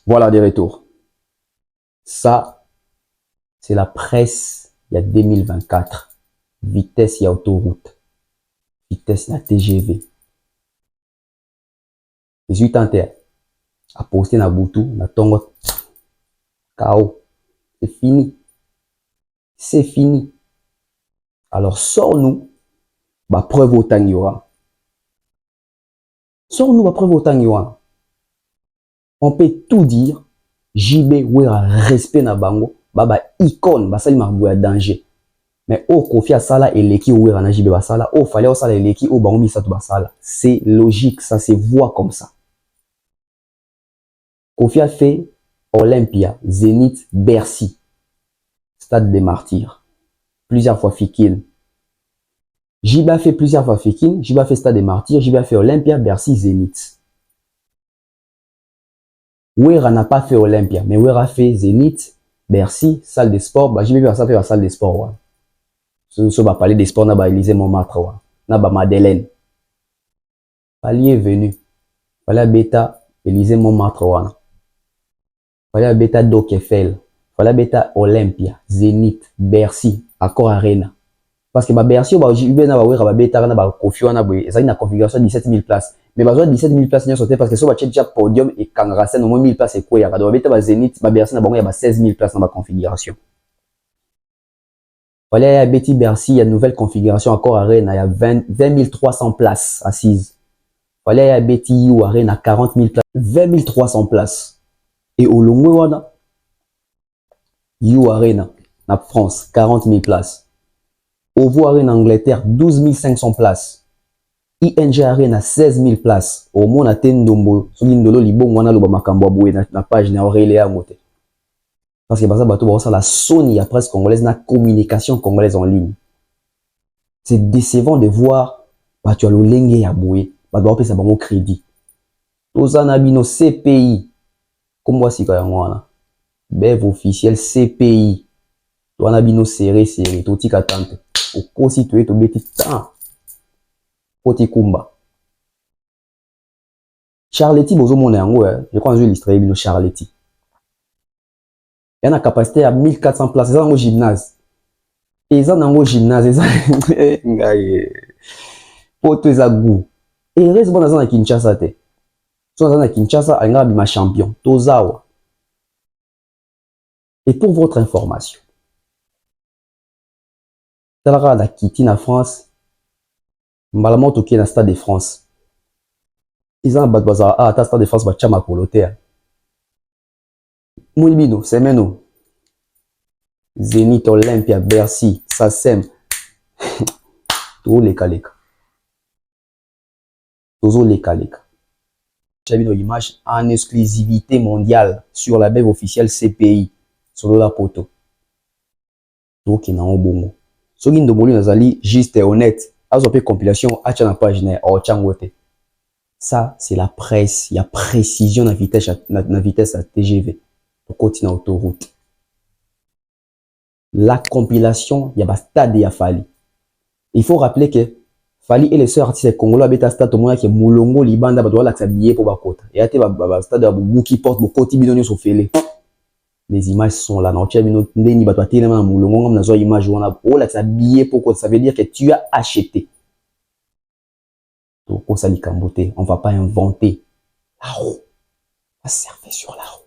Voilà des retours. Ça, c'est la presse il y a 2024. Vitesse, il y a autoroute. Vitesse, il y a TGV. 18 à poster na Boutou, na Tongo. KO. C'est fini. C'est fini. Alors, sors-nous, bah, preuve au Tangiwa. Sors-nous, bah, preuve au Tangiwa. On peut tout dire. JB, ouera respect na bango. Baba icône, bah, ça, il m'a à danger. Mais au Kofi a sala et l'équipe ouera na JB basala. Au fallait au sala et l'équipe au bango misato basala. C'est logique, ça se voit comme ça. Kofi a fait Olympia, Zénith, Bercy. Stade des Martyrs. Plusieurs fois Fikine. JB a fait plusieurs fois Fikine. JB a fait Stade des Martyrs. JB a fait Olympia, Bercy, Zénith. Wera n'a pas fait Olympia, mais Wera a fait Zénith, Bercy, salle de sport. Bah, j'ai vu ça fait la salle de sport. Ouais. Ce va parler des sports, na ba Élysée Montmartre, ouais. Na ba Madeleine. Fali est venu. Fali a bêta Élysée Montmartre, ouais. Fali a bêta Doc Eiffel. Fali a bêta Olympia, Zénith, Bercy, Accor Arena. Parce que bah Bercy, bah j'ai eu na ba Wera ba bêta na ba Kofi na boy. Ça une configuration 17 000 places. Mais besoin 17 000 places, sauté parce que ça va déjà podium et Kangrasen au moins 1000 places et quoi. Il y a ba Zénith, ba Bercy na bon, il y a 16 000 places dans ma configuration. Voilà, il y a Betty Bercy, il y a une nouvelle configuration Accor Arena, il y a 20 300 places assises. Voilà, il y a Betty You Arena, 40 000 places, 20 300 places. Et au Longwe, You Arena, en France, 40 000 places. Ovo Arena, Angleterre, 12 500 places. ING Arena, 16 000 places. Au monde, à Tendombo, Solindolo, Libon, Wana, Loba Makambo, na page, na Aurélia, à côté. Parce que bah, ça, bateau, ça, la Sony, la presse congolaise, la communication congolaise en ligne. C'est décevant de voir, bah, tu as le lengue à boué, bah, tu as ça, bah, mon crédit. Tous en abino CPI, comme voici, quand même, Bev officiel CPI. Tu en abino serré, tu t'y attentes. Au constitué, tu bêtis tant. Côté Kumba. Charletti, bozo mon je crois que je vais illustrer, bino Charletti. Il y a une capacité à 1400 places. Ils ont un gymnase. Ils ont un gymnase. Ils ont un goût. Et il reste bon dans un Kinshasa. Dans un Kinshasa, il y a un champion. Tozawa. Et pour votre information, il y a la Kitty en France. Malalement, tout qui est dans le Stade de France. Ils ont un bazar. Ah, le Stade de France, il y a un coloteur. Moulibino, Semeno, Zénith, Olympia, Bercy, Sassem, tous les Kaleka. Tous les Kaleka. J'ai vu une image en exclusivité mondiale sur la BEV officielle CPI, sur la poto. Donc, il y a un bon mot. Ce qui est de juste et honnête, à une compilation, à la page, ça, c'est la presse. Il y a précision dans la vitesse à TGV. Pour continuer autoroute. La compilation, il y a un stade de Fali. Il faut rappeler que Fali et les sœurs artistes congolais habitent à stade au moins que Moulongo, Libanda, doit s'habiller pour Bakota. Et à te stade de Bouki porte beaucoup de bidons sur Félé. Les images sont là. Non, tu as mis notre déni, tu as tellement Moulongo, comme dans une image où on a oh là s'habiller pour quoi. Ça veut dire que tu as acheté. Donc, ça dit camboté. On va pas inventer la roue. On va servir sur la roue.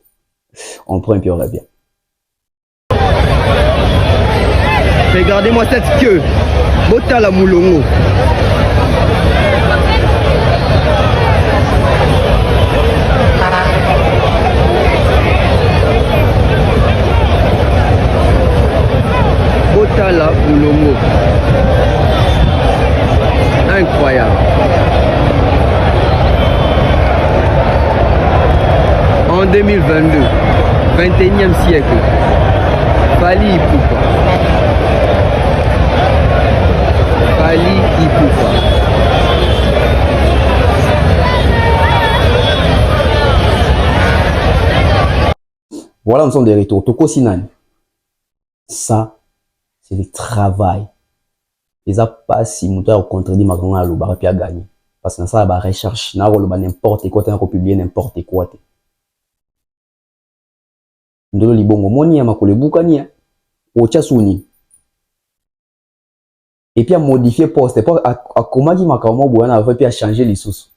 On prend et puis on revient. Regardez-moi cette queue. Botala Moulongo. Botala Moulongo. Incroyable. En 2022, 21e siècle, Fali Ipupa. Fali Ipupa. Voilà, nous sommes des retours. Toko Sinan. Ça, c'est le travail. Les a pas si mouton au contredit ma grand alo ba pia gagner. Parce que ça ba recherche, na rolo ba n'importe quoi, t'as publier n'importe quoi. Ndolo libongo moni ya makole bukania ocha suni et puis à modifier poste pour à comment dit makamo boana avait puis à changer les sous.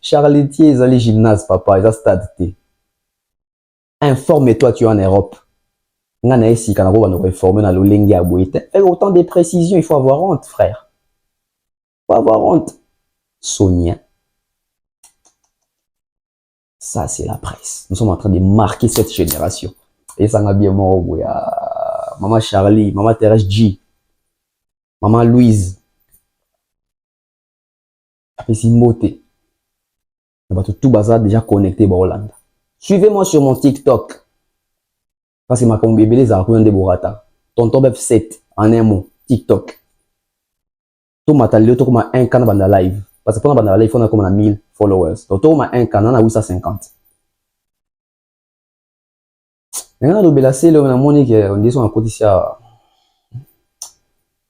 Charletier ils allaient gymnase papa ils a stade T. Informe-toi tu es en Europe. Ngana ici quand on va nous réformer dans le lengue à boite. Fais autant de précisions, il faut avoir honte frère. Il faut avoir honte. Sonia. Ça, c'est la presse. Nous sommes en train de marquer cette génération. Et ça m'a bien mort, maman Charlie, maman Thérèse G, maman Louise, Apesi Moté. Tout bazar déjà connecté à Hollande. Suivez-moi sur mon TikTok. Parce que ma comme bébé les a appris de Borata. Tonton Bef 7 en un mot. TikTok. Tout matin, tout comme un canal dans la live. Parce que pendant la live, on a comme 1000 followers. Donc, tout a un canal à 850. Maintenant, le Belassé, le Monique, on dit son à côté ça.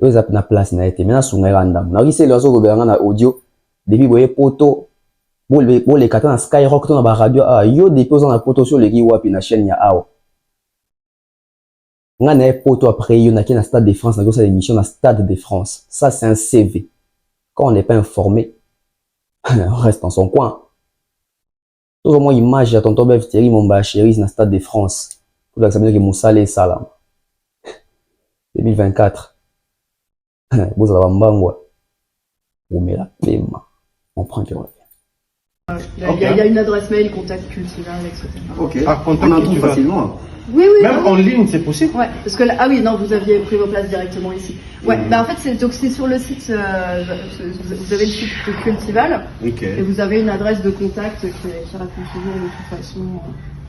Eux, ils na place na été. Maintenant, son random. Na risé le zo na audio. Depuis boye poto. Bon les katana na Skyrock to na radio. Ah, yo depuis on a poto sur les wapi na chaîne ya awa. On a poto après yo na qui na Stade de France, na go ça émission na Stade de France. Ça c'est un CV. Quand on n'est pas informé, on reste dans son coin. Tout au moins image à tonton Bev Thierry Momba chérie na Stade de France. Pour l'examiner que Moussa les salam. 2024. Vous avez un bangwa. Vous mettez la paiement. On prend qu'il revient. Il y a une adresse mail, contact cultival, etc. Ok. On en trouve facilement. Oui, oui. Même en ligne, c'est possible. Ouais, parce que là, ah oui, non, vous aviez pris vos places directement ici. Ouais, bah en fait, c'est sur le site, vous avez le site de Cultival, et vous avez une adresse de contact qui raconte toujours de toute façon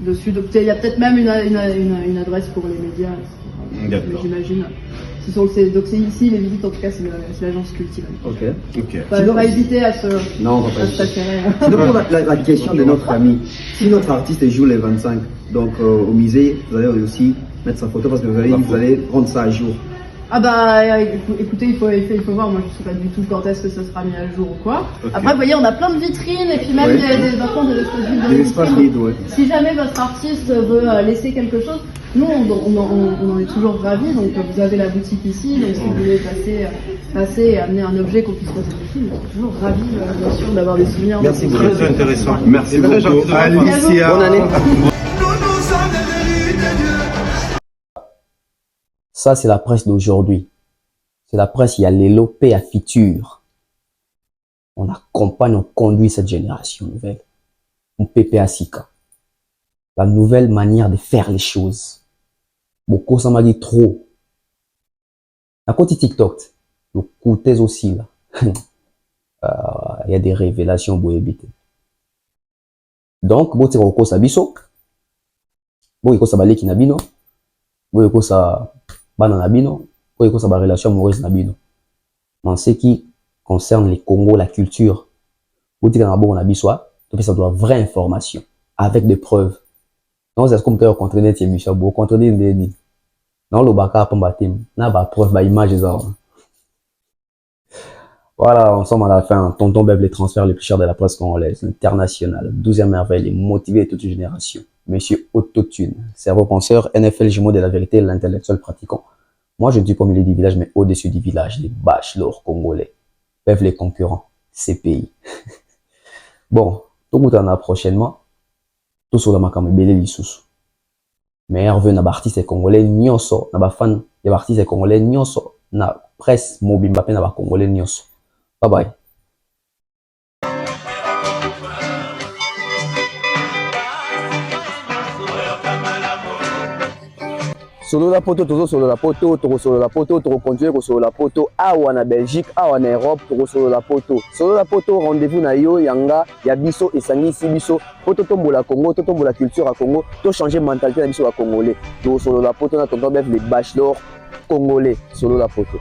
dessus. Donc il y a peut-être même une adresse pour les médias, j'imagine. Donc c'est ici, les visites en tout cas, c'est l'agence Cultival. Ok. Pas hésiter à se s'attirer. Sinon, pour la question de notre ami, si notre artiste joue les 25, donc au musée, vous allez aussi mettre sa photo parce que vous allez rendre ça à jour. Ah bah écoutez, il faut voir, moi je sais pas du tout quand est-ce que ça sera mis à jour ou quoi. Après vous voyez, on a plein de vitrines et puis même des espaces vides. Si jamais votre artiste veut laisser quelque chose, nous on en est toujours ravis, donc vous avez la boutique ici, donc si vous voulez passer et amener un objet qu'on puisse passer dessus, on est toujours ravis bien sûr d'avoir des souvenirs. Merci beaucoup. Très intéressant. Merci beaucoup. Alicia. Bonne année. Ça, c'est la presse d'aujourd'hui. C'est la presse, il y a l'élo à futur. On accompagne, on conduit cette génération nouvelle. On PPA Sika. La nouvelle manière de faire les choses. Beaucoup, ça m'a dit trop. À côté TikTok, le côté aussi, là. Il y a des révélations pour éviter. Donc, bon, tu recours à biso. Bon, il faut ça balé qui n'a bino. Bon, il faut ça bana nabino, pour écouter sa relation amoureuse nabino. En ce qui concerne les Congo, la culture, vous dites qu'on a besoin, ça doit vraie information, avec des preuves. Non, c'est comme tu as rencontré des émissions, vous rencontrez des nids. Non, le baka pour bâtiment, n'a pas preuve, bah image ça. Voilà, ensemble à la fin, tonton Bev, les transferts les plus chers de la presse congolaise, internationale, 12e merveille, les motivés de toute une génération. Monsieur Autotune, cerveau penseur, NFL, jumeau de la vérité, l'intellectuel pratiquant. Moi, je ne suis pas au milieu du village, mais au-dessus du village, les bachelors congolais. Peuvent les concurrents, CPI. Bon, tout le monde prochainement. Tout sur la macam belé l'issous. Mais Hervé n'a pas artiste congolais, nyonso, n'a pas fan, il y a artiste congolais, nyonso, n'a presse, mobile, n'a pas congolais, nyonso. Bye bye. Solo la poto, toujours solo la poto, toujours solo la poto, toujours continuer que solo la poto. Awa na Belgique, awa na Europe, toujours solo la poto. Solo la poto, rendez-vous na yo, yanga, yabiso, esangi, sibiso. Poto tombo la Congo, tombo la culture à Congo, to changer mentalité na biso à Congolais. Toujours solo la poto, na tonton Bev les bachelors congolais, solo la poto.